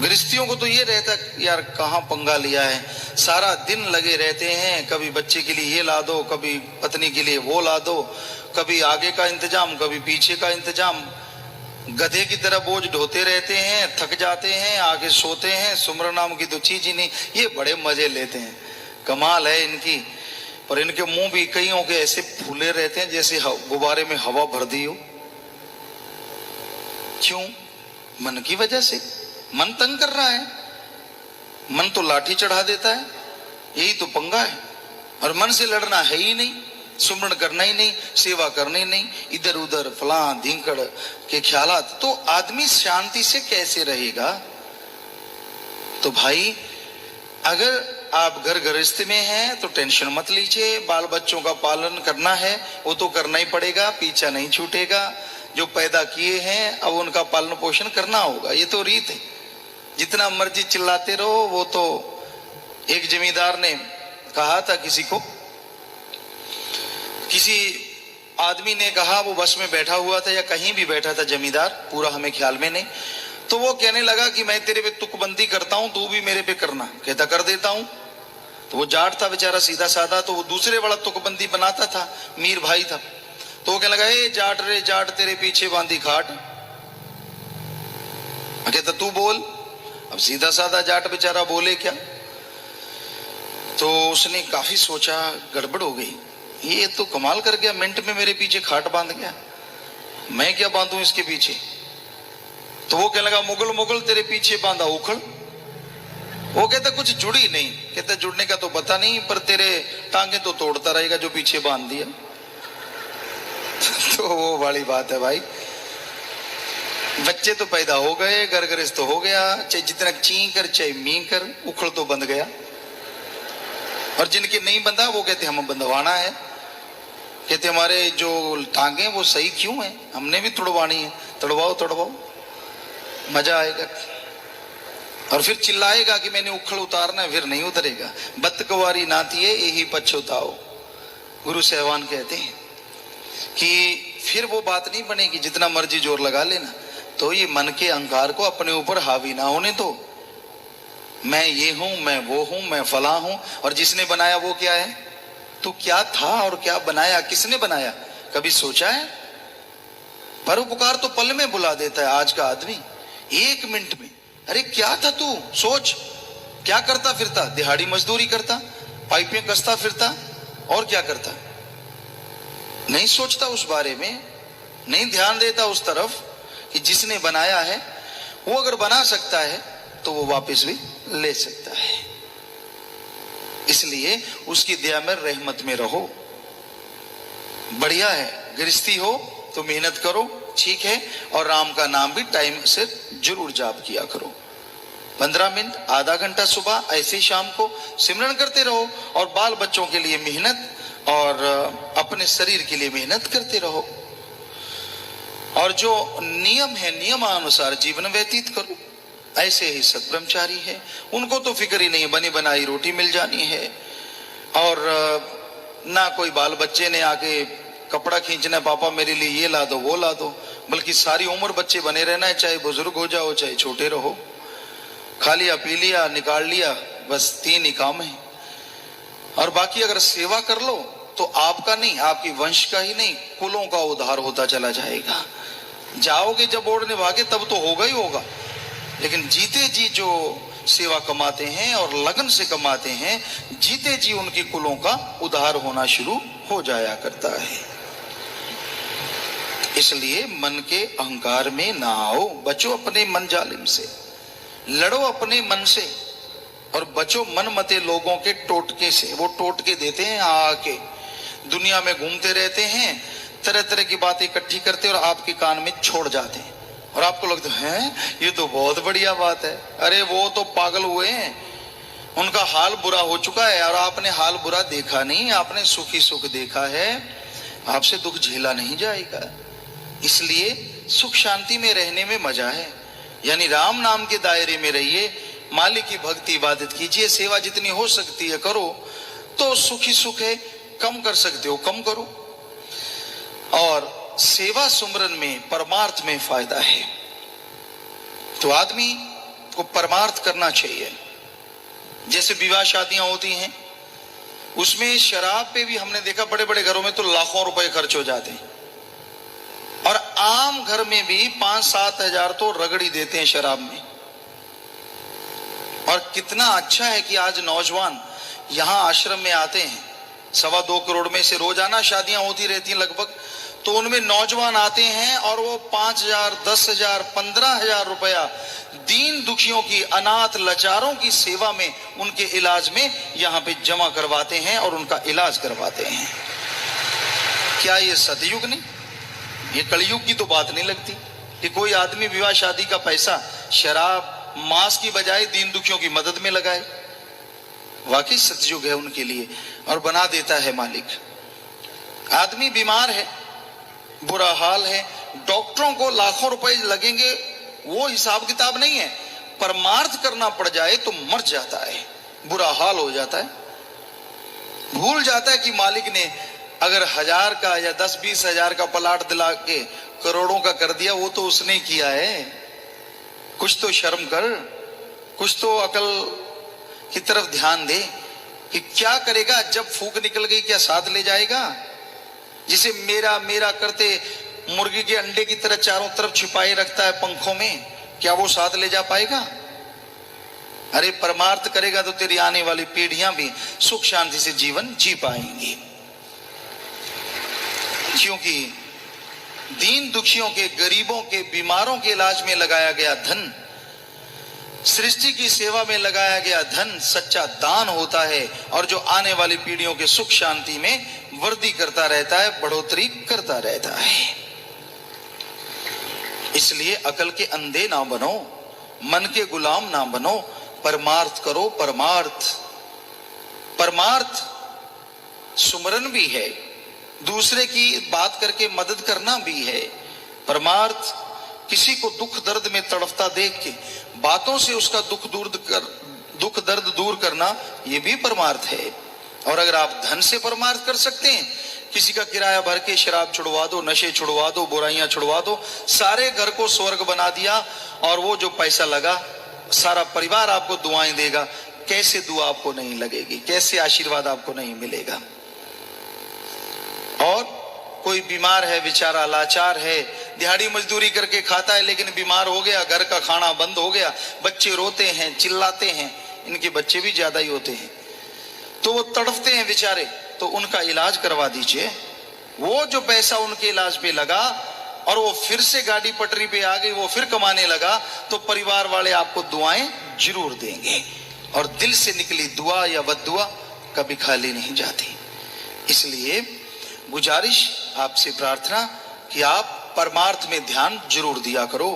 गृहस्थियों को तो ये रहता यार कहाँ पंगा लिया है, सारा दिन लगे रहते हैं, कभी बच्चे के लिए ये ला दो, कभी पत्नी के लिए वो ला दो, कभी आगे का इंतजाम कभी पीछे का इंतजाम, गधे की तरह बोझ ढोते रहते हैं, थक जाते हैं, आगे सोते हैं, सुमरन नाम की तो चीज ही नहीं। ये बड़े मजे लेते हैं, कमाल है इनकी। और इनके मुंह भी कईयों के ऐसे फूले रहते हैं जैसे गुब्बारे में हवा भर दी हो। क्यों? मन की वजह से। मन तंग कर रहा है, मन तो लाठी चढ़ा देता है, यही तो पंगा है। और मन से लड़ना है ही नहीं, सुमरण करना ही नहीं, सेवा करना ही नहीं, इधर उधर फलां ढींकड़ के ख्यालात, तो आदमी शांति से कैसे रहेगा? तो भाई अगर आप घर गृहस्थ में हैं तो टेंशन मत लीजिए, बाल बच्चों का पालन करना है वो तो करना ही पड़ेगा, पीछा नहीं छूटेगा। जो पैदा किए हैं अब उनका पालन पोषण करना होगा, ये तो रीत है। जितना मर्जी चिल्लाते रहो, वो तो एक जमींदार ने कहा था किसी को, किसी आदमी ने कहा, वो बस में बैठा हुआ था या कहीं भी बैठा था जमींदार, पूरा हमें ख्याल में नहीं, तो वो कहने लगा कि मैं तेरे पे तुकबंदी करता हूं, तू भी मेरे पे करना। कहता कर देता हूं। तो वो जाट था बेचारा, सीधा साधा, तो वो दूसरे वाला तुकबंदी बनाता था, मीर भाई था। तो वो कहने लगा ए जाट रे जाट, तेरे पीछे बांधी खाट। कहता तू बोल। अब सीधा साधा जाट बेचारा बोले क्या? तो उसने काफी सोचा, गड़बड़ हो गई, ये तो कमाल कर गया, मिनट में मेरे पीछे खाट बांध गया, मैं क्या बांधूं इसके पीछे? तो वो कहने लगा मुगल मुगल तेरे पीछे बांधा उखड़। वो कहता कुछ जुड़ी नहीं। कहता जुड़ने का तो पता नहीं, पर तेरे टांगे तो तोड़ता रहेगा जो पीछे बांध दिया। तो वो वाली बात है भाई, बच्चे तो पैदा हो गए, घर गृहस्थ तो हो गया, चाहे जितना ची कर चाहे मी कर, उखड़ तो बंध गया। और जिनके नहीं बंधा वो कहते हम बंधवाना है, कहते हमारे जो टांगे वो सही क्यों है, हमने भी तुड़वानी है, तुड़वाओ तुड़वाओ, मजा आएगा। और फिर चिल्लाएगा कि मैंने उखड़ उतारना है, फिर नहीं उतरेगा। बतकवारी नाती है यही पछताओ, गुरु साहबान कहते हैं कि फिर वो बात नहीं बनेगी, जितना मर्जी जोर लगा लेना। तो ये मन के अहंकार को अपने ऊपर हावी ना होने दो। मैं ये हूं, मैं वो हूं, मैं फला हूं, और जिसने बनाया वो क्या है? तू क्या था और क्या बनाया, किसने बनाया, कभी सोचा है? परोपकार तो पल में बुला देता है आज का आदमी, 1 मिनट में। अरे क्या था तू, सोच, क्या करता फिरता? दिहाड़ी मजदूरी करता, पाइपें कसता फिरता, और क्या करता? नहीं सोचता उस बारे में, नहीं ध्यान देता उस तरफ कि जिसने बनाया है वो अगर बना सकता है तो वो वापस भी ले सकता है। इसलिए उसकी दया में, रहमत में रहो। बढ़िया है, गृहस्थी हो तो मेहनत करो, ठीक है, और राम का नाम भी टाइम से जरूर जाप किया करो। 15 मिनट, आधा घंटा सुबह, ऐसे शाम को सिमरन करते रहो, और बाल बच्चों के लिए मेहनत और अपने शरीर के लिए मेहनत करते रहो, और जो नियम है नियमानुसार जीवन व्यतीत करो। ऐसे ही सत्ब्रह्मचारी है, उनको तो फिक्र ही नहीं, बनी बनाई रोटी मिल जानी है, और ना कोई बाल बच्चे ने आके कपड़ा खींचना, पापा मेरे लिए ये ला दो वो ला दो, बल्कि सारी उम्र बच्चे बने रहना है, चाहे बुजुर्ग हो जाओ चाहे छोटे रहो। खा लिया, पी लिया, निकाल लिया, बस 3 ही काम है। और बाकी अगर सेवा कर लो तो आपका नहीं, आपकी वंश का ही नहीं, कुलों का उद्धार होता चला जाएगा। जाओगे जब ओढ़ने भागे तब तो होगा ही होगा, लेकिन जीते जी जो सेवा कमाते हैं और लगन से कमाते हैं, जीते जी उनकी कुलों का उद्धार होना शुरू हो जाया करता है। इसलिए मन के अहंकार में ना आओ, बचो अपने मन जालिम से, लड़ो अपने मन से, और बचो मन मते लोगों के टोटके से। वो टोटके देते हैं, आके दुनिया में घूमते रहते हैं, तरह तरह की बातें इकट्ठी करते और आपके कान में छोड़ जाते हैं, और आपको लगता है ये तो बहुत बढ़िया बात है। अरे वो तो पागल हुए हैं, उनका हाल बुरा हो चुका है, और आपने हाल बुरा देखा नहीं, आपने सुखी सुख देखा है, आपसे दुख झेला नहीं जाएगा। इसलिए सुख शांति में रहने में मजा है। यानी राम नाम के दायरे में रहिए, मालिक की भक्ति इबादत कीजिए, सेवा जितनी हो सकती है करो, तो सुखी सुख है। कम कर सकते हो कम करो, और सेवा सुमरन में परमार्थ में फायदा है। तो आदमी को परमार्थ करना चाहिए। जैसे विवाह शादियां होती हैं, उसमें शराब पे भी हमने देखा बड़े बड़े घरों में तो लाखों रुपए खर्च हो जाते हैं, और आम घर में भी 5-7 हजार तो रगड़ी देते हैं शराब में। और कितना अच्छा है कि आज नौजवान यहां आश्रम में आते हैं, 2.25 करोड़ में से रोजाना शादियां होती रहती हैं लगभग, तो उनमें नौजवान आते हैं और वो 5,000, 10,000, 15,000 रुपया दीन दुखियों की, अनाथ लाचारों की सेवा में, उनके इलाज में यहाँ पे जमा करवाते हैं और उनका इलाज करवाते हैं। क्या ये सतयुग नहीं, ये कलयुग की तो बात नहीं लगती कि कोई आदमी विवाह शादी का पैसा शराब मांस की बजाय दीन दुखियों की मदद में लगाए। वाकई सतयुग है उनके लिए, और बना देता है मालिक। आदमी बीमार है, बुरा हाल है, डॉक्टरों को लाखों रुपए लगेंगे, वो हिसाब किताब नहीं है। परमार्थ करना पड़ जाए तो मर जाता है, बुरा हाल हो जाता है, भूल जाता है कि मालिक ने अगर 1000 का या 10-20 हजार का प्लाट दिला के करोड़ों का कर दिया, वो तो उसने किया है। कुछ तो शर्म कर, कुछ तो अकल की तरफ ध्यान दे कि क्या करेगा जब फूंक निकल गई, क्या साथ ले जाएगा? जिसे मेरा मेरा करते मुर्गी के अंडे की तरह चारों तरफ छिपाए रखता है पंखों में, क्या वो साथ ले जा पाएगा? अरे परमार्थ करेगा तो तेरी आने वाली पीढ़ियां भी सुख शांति से जीवन जी पाएंगी। क्योंकि दीन दुखियों के, गरीबों के, बीमारों के इलाज में लगाया गया धन, सृष्टि की सेवा में लगाया गया धन सच्चा दान होता है, और जो आने वाली पीढ़ियों के सुख शांति में वृद्धि करता रहता है, बढ़ोतरी करता रहता है। इसलिए अकल के अंधे ना बनो, मन के गुलाम ना बनो, परमार्थ करो। परमार्थ, परमार्थ सुमरन भी है, दूसरे की बात करके मदद करना भी है। परमार्थ किसी को दुख दर्द में तड़पता देख के बातों से उसका दुख दर्द दूर करना, यह भी परमार्थ है। और अगर आप धन से परमार्थ कर सकते हैं, किसी का किराया भर के शराब छुड़वा दो, नशे छुड़वा दो, बुराइयां छुड़वा दो, सारे घर को स्वर्ग बना दिया, और वो जो पैसा लगा सारा परिवार आपको दुआएं देगा, कैसे दुआ आपको नहीं लगेगी, कैसे आशीर्वाद आपको नहीं मिलेगा। और कोई बीमार है, बेचारा लाचार है, दिहाड़ी मजदूरी करके खाता है, लेकिन बीमार हो गया, घर का खाना बंद हो गया, बच्चे रोते हैं, चिल्लाते हैं, इनके बच्चे भी ज्यादा ही होते हैं, तो वो तड़पते हैं बेचारे, तो उनका इलाज करवा दीजिए। वो जो पैसा उनके इलाज पे लगा और वो फिर से गाड़ी पटरी पे आ गई, वो फिर कमाने लगा, तो परिवार वाले आपको दुआएं जरूर देंगे। और दिल से निकली दुआ या बद्दुआ कभी खाली नहीं जाती। इसलिए गुजारिश, आपसे प्रार्थना कि आप परमार्थ में ध्यान जरूर दिया करो।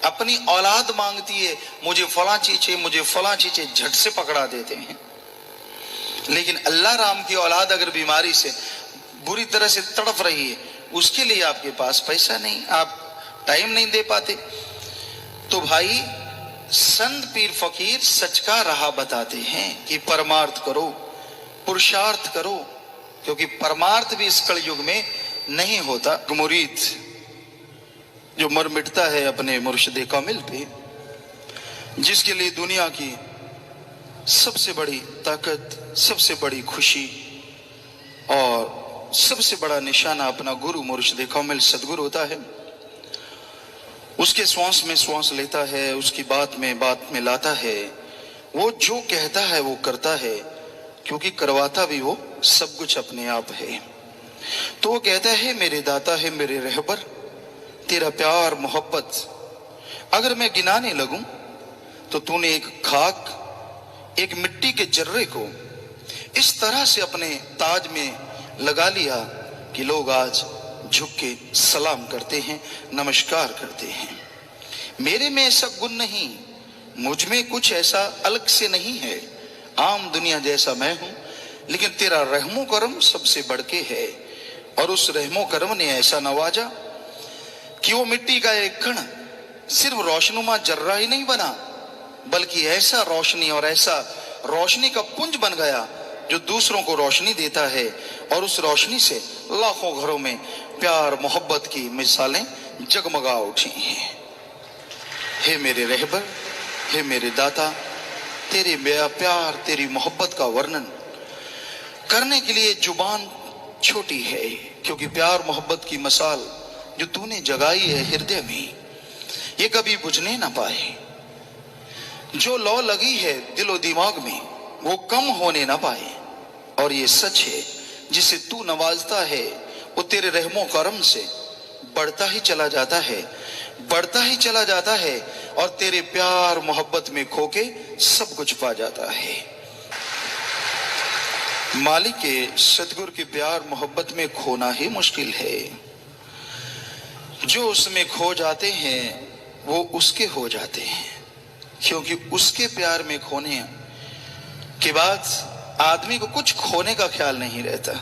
अपनी औलाद मांगती है, मुझे फला चीज चाहिए, मुझे फला चीज चाहिए, झट से पकड़ा देते हैं। लेकिन अल्लाह राम की औलाद अगर बीमारी से बुरी तरह से तड़प रही है, उसके लिए आपके पास पैसा नहीं, आप टाइम नहीं दे पाते, तो भाई संत पीर फकीर सच का राह बताते हैं कि परमार्थ करो, पुरुषार्थ करो, क्योंकि परमार्थ भी इस कलयुग में नहीं होता। मुरीद जो मर मिटता है अपने मुर्शिदे कामिल पे, जिसके लिए दुनिया की सबसे बड़ी ताकत, सबसे बड़ी खुशी और सबसे बड़ा निशाना अपना गुरु मुर्शिदे कामिल सदगुरु होता है, उसके श्वास में श्वास लेता है, उसकी बात में लाता है, वो जो कहता है वो करता है, क्योंकि करवाता भी वो सब कुछ अपने आप है। तो वो कहता है, मेरे दाता है मेरे रहबर, तेरा प्यार मोहब्बत अगर मैं गिनाने लगूं तो तूने एक खाक, एक मिट्टी के जर्रे को इस तरह से अपने ताज में लगा लिया कि लोग आज झुक के सलाम करते हैं, नमस्कार करते हैं। मेरे में ऐसा गुण नहीं, मुझ में कुछ ऐसा अलग से नहीं है, आम दुनिया जैसा मैं हूं, लेकिन तेरा रहमो करम सबसे बढ़ के है। और उस रहमो करम ने ऐसा नवाजा कि वो मिट्टी का एक कण सिर्फ रोशनुमा जर्रा ही नहीं बना, बल्कि ऐसा रोशनी और ऐसा रोशनी का पुंज बन गया जो दूसरों को रोशनी देता है, और उस रोशनी से लाखों घरों में प्यार मोहब्बत की मिसालें जगमगा उठी हैं। हे मेरे रहबर, हे मेरे दाता, तेरे प्यार, तेरी मोहब्बत का वर्णन करने के लिए जुबान छोटी है, क्योंकि प्यार मोहब्बत की मसाल जो तूने जगाई है हृदय में, ये कभी बुझने ना पाए। जो लौ लगी है दिलो दिमाग में, वो कम होने ना पाए। और ये सच है, जिसे तू नवाजता है वो तेरे रहमो करम से बढ़ता ही चला जाता है, बढ़ता ही चला जाता है, और तेरे प्यार मोहब्बत में खोके सब कुछ पा जाता है। मालिक के सतगुरु के प्यार मोहब्बत में खोना ही मुश्किल है। जो उसमें खो जाते हैं वो उसके हो जाते हैं, क्योंकि उसके प्यार में खोने के बाद आदमी को कुछ खोने का ख्याल नहीं रहता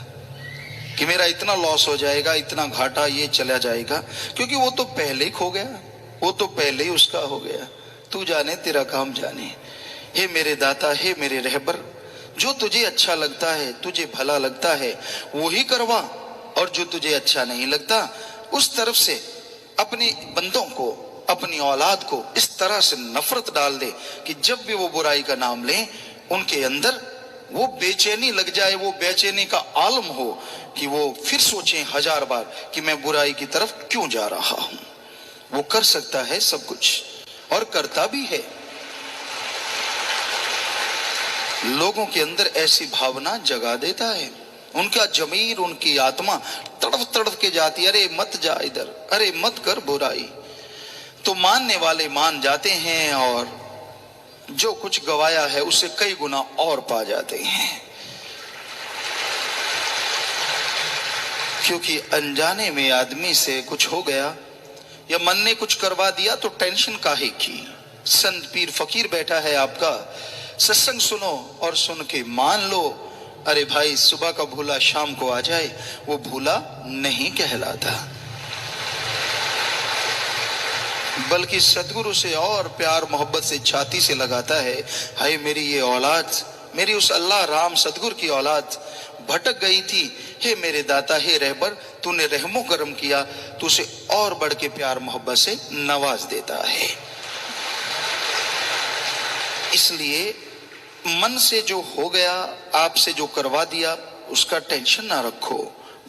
कि मेरा इतना लॉस हो जाएगा, इतना घाटा ये चला जाएगा, क्योंकि वो तो पहले ही खो गया, वो तो पहले ही उसका हो गया। तू जाने, तेरा काम जाने। हे मेरे दाता, हे मेरे रहबर, जो तुझे अच्छा लगता है, तुझे भला लगता है, वो ही करवा, और जो तुझे अच्छा नहीं लगता उस तरफ से अपने बंदों को, अपनी औलाद को इस तरह से नफरत डाल दे कि जब भी वो बुराई का नाम लें उनके अंदर वो बेचैनी लग जाए, वो बेचैनी का आलम हो कि वो फिर सोचें 1000 बार कि मैं बुराई की तरफ क्यों जा रहा हूं। वो कर सकता है सब कुछ, और करता भी है। लोगों के अंदर ऐसी भावना जगा देता है, उनका जमीर, उनकी आत्मा तड़प तड़प के जाती है, अरे मत जा इधर, अरे मत कर बुराई। तो मानने वाले मान जाते हैं, और जो कुछ गवाया है उससे कई गुना और पा जाते हैं, क्योंकि अनजाने में आदमी से कुछ हो गया या मन ने कुछ करवा दिया तो टेंशन काहे की। संत पीर फकीर बैठा है आपका, सत्संग सुनो और सुन के मान लो, अरे भाई सुबह का भूला शाम को आ जाए, वो भूला नहीं कहलाता। बल्कि सदगुरु से और प्यार मोहब्बत से छाती से लगाता है, हाय मेरी ये औलाद, मेरी उस अल्लाह राम सदगुरु की औलाद भटक गई थी, हे मेरे दाता, हे रहबर, तूने रहमो करम किया, तू उसे और बढ़ के प्यार मोहब्बत से नवाज देता है। इसलिए मन से जो हो गया, आपसे जो करवा दिया, उसका टेंशन ना रखो,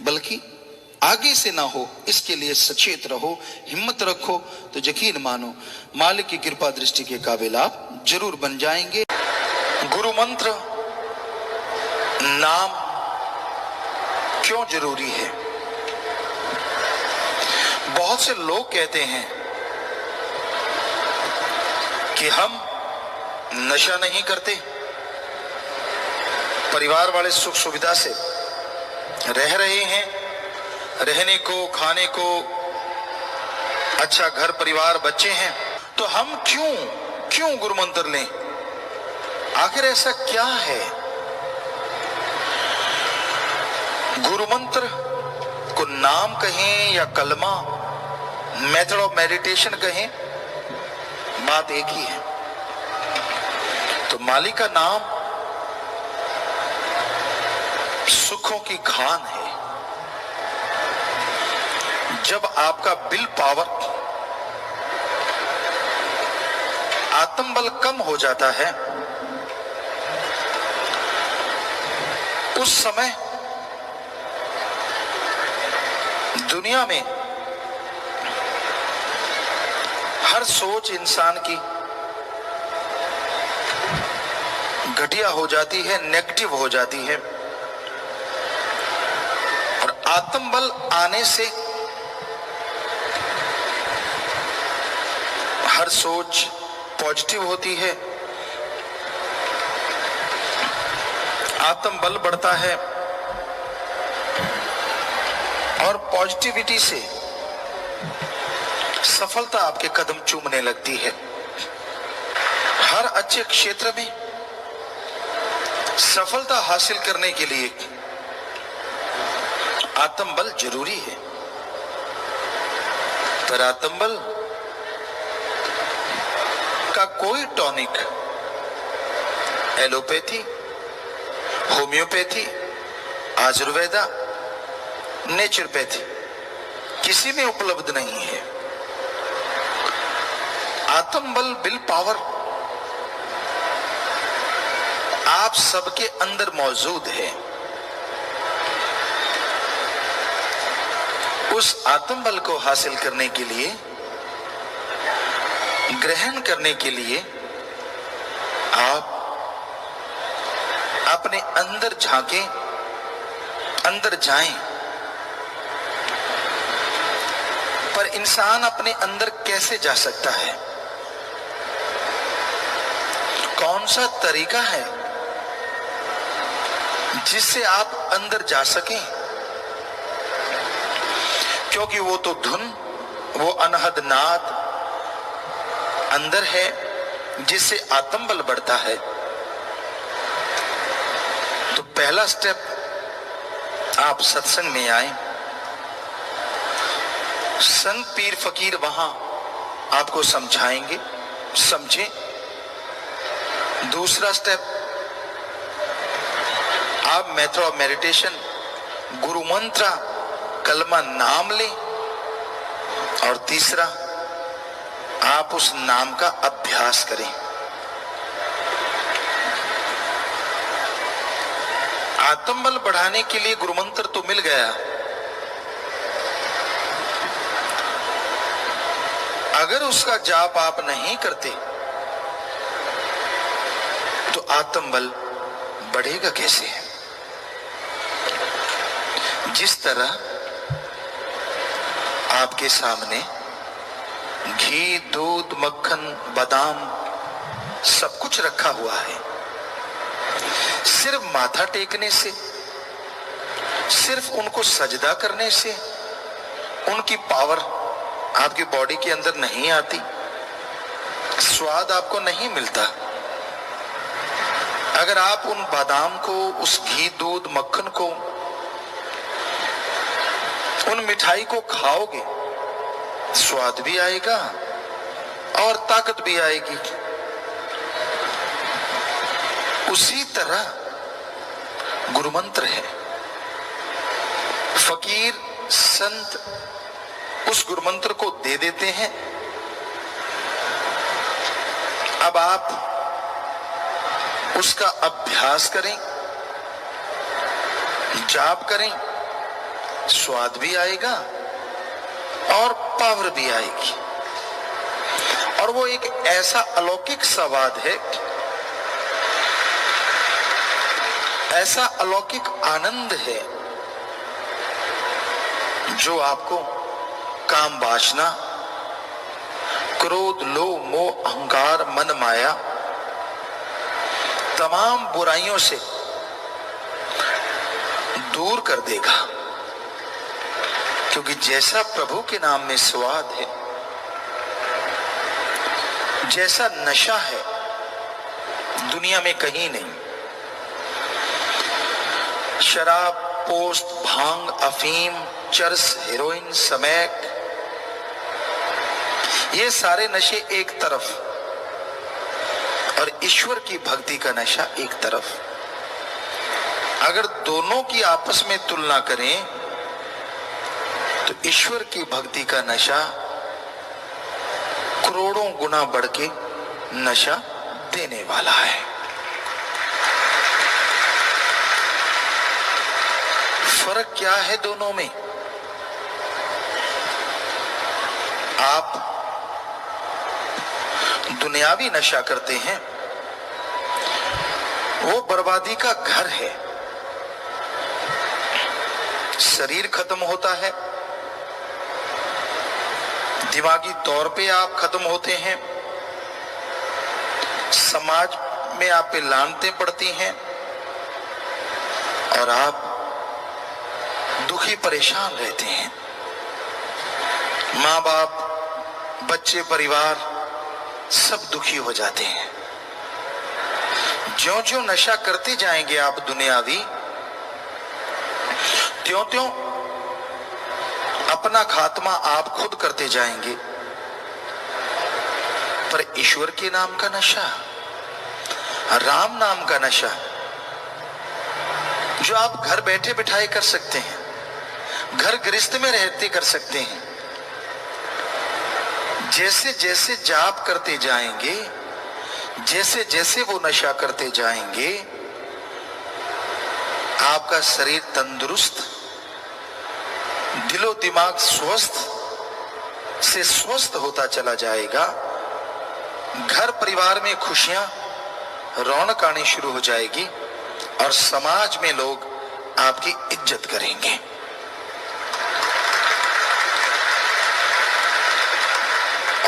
बल्कि आगे से ना हो इसके लिए सचेत रहो, हिम्मत रखो, तो यकीन मानो मालिक की कृपा दृष्टि के काबिल आप जरूर बन जाएंगे। गुरु मंत्र नाम क्यों जरूरी है? बहुत से लोग कहते हैं कि हम नशा नहीं करते, परिवार वाले सुख सुविधा से रह रहे हैं, रहने को, खाने को, अच्छा घर परिवार बच्चे हैं, तो हम क्यों गुरु मंत्र लें? आखिर ऐसा क्या है? गुरु मंत्र को नाम कहें या कलमा, मेथड ऑफ मेडिटेशन कहें, बात एक ही है। तो मालिक का नाम सुखों की खान है। जब आपका विल पावर, आत्मबल कम हो जाता है, उस समय दुनिया में हर सोच इंसान की घटिया हो जाती है, नेगेटिव हो जाती है, और आत्मबल आने से हर सोच पॉजिटिव होती है, आत्मबल बढ़ता है, और पॉजिटिविटी से सफलता आपके कदम चूमने लगती है। हर अच्छे क्षेत्र में सफलता हासिल करने के लिए आत्मबल जरूरी है, पर आत्मबल का कोई tonic allopathy, homeopathy, Ayurveda, naturopathy किसी में उपलब्ध नहीं है। आत्मबल, विल पावर आप सबके अंदर मौजूद है। उस आत्मबल को हासिल करने के लिए, ग्रहण करने के लिए आप अपने अंदर झांकें, अंदर जाएं। पर इंसान अपने अंदर कैसे जा सकता है? कौन सा तरीका है जिससे आप अंदर जा सकें? क्योंकि वो तो धुन, वो अनहद नाद अंदर है जिससे आत्मबल बढ़ता है। तो पहला स्टेप, आप सत्संग में आए, संत पीर फकीर वहां आपको समझाएंगे, समझें। दूसरा स्टेप, आप मेथड ऑफ मेडिटेशन, गुरु मंत्र, कलमा नाम लें। और तीसरा, आप उस नाम का अभ्यास करें। आत्मबल बढ़ाने के लिए गुरु मंत्र तो मिल गया, अगर उसका जाप आप नहीं करते तो आत्मबल बढ़ेगा कैसे? जिस तरह आपके सामने घी, दूध, मक्खन, बादाम सब कुछ रखा हुआ है, सिर्फ माथा टेकने से, सिर्फ उनको सजदा करने से उनकी पावर आपकी बॉडी के अंदर नहीं आती, स्वाद आपको नहीं मिलता। अगर आप उन बादाम को, उस घी, दूध, मक्खन को, उन मिठाई को खाओगे, स्वाद भी आएगा, और ताकत भी आएगी। उसी तरह गुरुमंत्र है। फकीर संत उस गुरुमंत्र को दे देते हैं। अब आप उसका अभ्यास करें, जाप करें, स्वाद भी आएगा और पावर भी आएगी। और वो एक ऐसा अलौकिक स्वाद है, ऐसा अलौकिक आनंद है जो आपको काम वासना, क्रोध, लोभ, मोह, अहंकार, मन माया, तमाम बुराइयों से दूर कर देगा। क्योंकि जैसा प्रभु के नाम में स्वाद है, जैसा नशा है, दुनिया में कहीं नहीं। शराब, पोस्त, भांग, अफीम, चरस, हेरोइन, स्मैक, ये सारे नशे एक तरफ और ईश्वर की भक्ति का नशा एक तरफ। अगर दोनों की आपस में तुलना करें तो ईश्वर की भक्ति का नशा करोड़ों गुना बढ़ के नशा देने वाला है। फर्क क्या है दोनों में? आप दुनियावी नशा करते हैं, वो बर्बादी का घर है। शरीर खत्म होता है, दिमागी तौर पे आप खत्म होते हैं, समाज में आप पे लानतें पड़ती हैं और आप दुखी परेशान रहते हैं। माँ बाप, बच्चे, परिवार सब दुखी हो जाते हैं। ज्यों ज्यों नशा करते जाएंगे आप दुनियावी, त्यों त्यों अपना खात्मा आप खुद करते जाएंगे। पर ईश्वर के नाम का नशा, राम नाम का नशा, जो आप घर बैठे बिठाए कर सकते हैं, घर गृहस्थ में रहते कर सकते हैं, जैसे जैसे जाप करते जाएंगे, जैसे जैसे वो नशा करते जाएंगे, आपका शरीर तंदुरुस्त, दिलो दिमाग स्वस्थ से स्वस्थ होता चला जाएगा। घर परिवार में खुशियां, रौनक आनी शुरू हो जाएगी और समाज में लोग आपकी इज्जत करेंगे।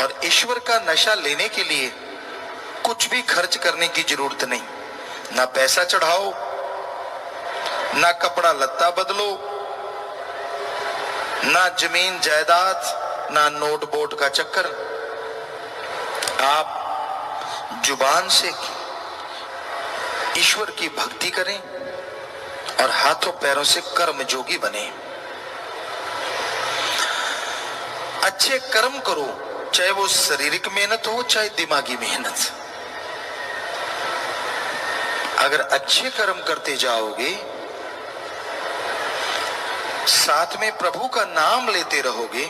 और ईश्वर का नशा लेने के लिए कुछ भी खर्च करने की जरूरत नहीं। ना पैसा चढ़ाओ, ना कपड़ा लत्ता बदलो, ना जमीन जायदाद, ना नोट बोट का चक्कर। आप जुबान से ईश्वर की भक्ति करें और हाथों पैरों से कर्म जोगी बने। अच्छे कर्म करो, चाहे वो शारीरिक मेहनत हो, चाहे दिमागी मेहनत। अगर अच्छे कर्म करते जाओगे, साथ में प्रभु का नाम लेते रहोगे,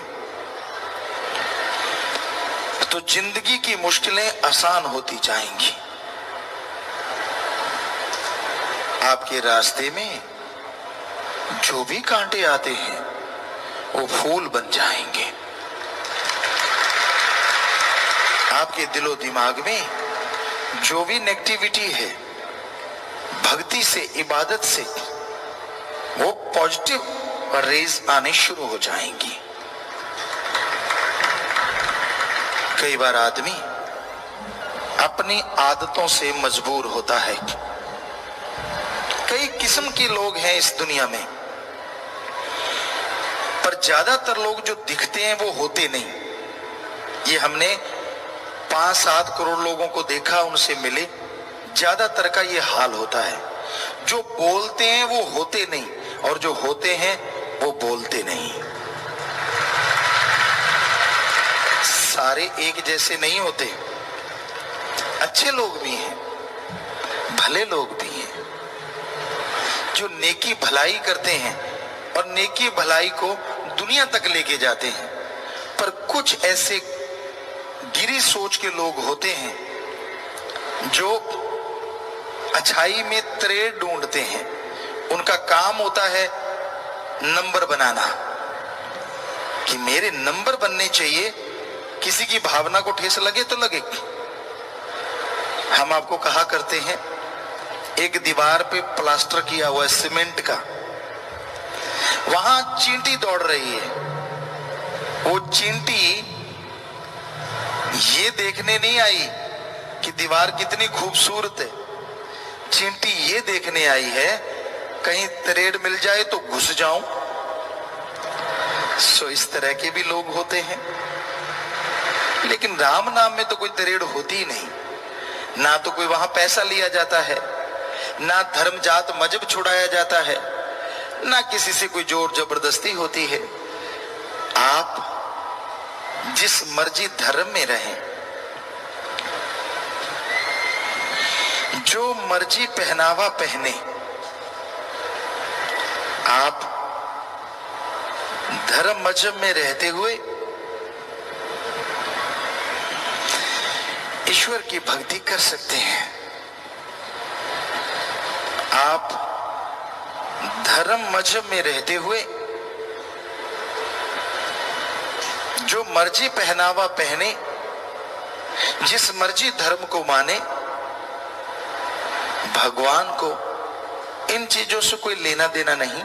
तो जिंदगी की मुश्किलें आसान होती जाएंगी। आपके रास्ते में जो भी कांटे आते हैं वो फूल बन जाएंगे। आपके दिलो दिमाग में जो भी नेगेटिविटी है, भक्ति से, इबादत से वो पॉजिटिव रेज आने शुरू हो जाएंगी। कई बार आदमी अपनी आदतों से मजबूर होता है। कई किस्म के लोग हैं इस दुनिया में, पर ज्यादातर लोग जो दिखते हैं वो होते नहीं। ये हमने 5-7 करोड़ लोगों को देखा, उनसे मिले, ज्यादातर का ये हाल होता है। जो बोलते हैं वो होते नहीं, और जो होते हैं वो बोलते नहीं। सारे एक जैसे नहीं होते। अच्छे लोग भी हैं, भले लोग भी हैं, जो नेकी भलाई करते हैं और नेकी भलाई को दुनिया तक लेके जाते हैं। पर कुछ ऐसे गिरी सोच के लोग होते हैं जो अच्छाई में त्रेड़ ढूंढते हैं। उनका काम होता है नंबर बनाना, कि मेरे नंबर बनने चाहिए, किसी की भावना को ठेस लगे तो लगे। हम आपको कहा करते हैं, एक दीवार पे प्लास्टर किया हुआ है सीमेंट का, वहां चींटी दौड़ रही है। वो चींटी ये देखने नहीं आई कि दीवार कितनी खूबसूरत है, चींटी ये देखने आई है कहीं त्रेड़ मिल जाए तो घुस जाऊं। सो इस तरह के भी लोग होते हैं। लेकिन राम नाम में तो कोई त्रेड़ होती ही नहीं, ना तो कोई वहां पैसा लिया जाता है, ना धर्म जात मजहब छुड़ाया जाता है, ना किसी से कोई जोर जबरदस्ती होती है। आप जिस मर्जी धर्म में रहें, जो मर्जी पहनावा पहने, आप धर्म मजहब में रहते हुए ईश्वर की भक्ति कर सकते हैं। आप धर्म मजहब में रहते हुए जो मर्जी पहनावा पहने, जिस मर्जी धर्म को माने, भगवान को इन चीजों से कोई लेना देना नहीं।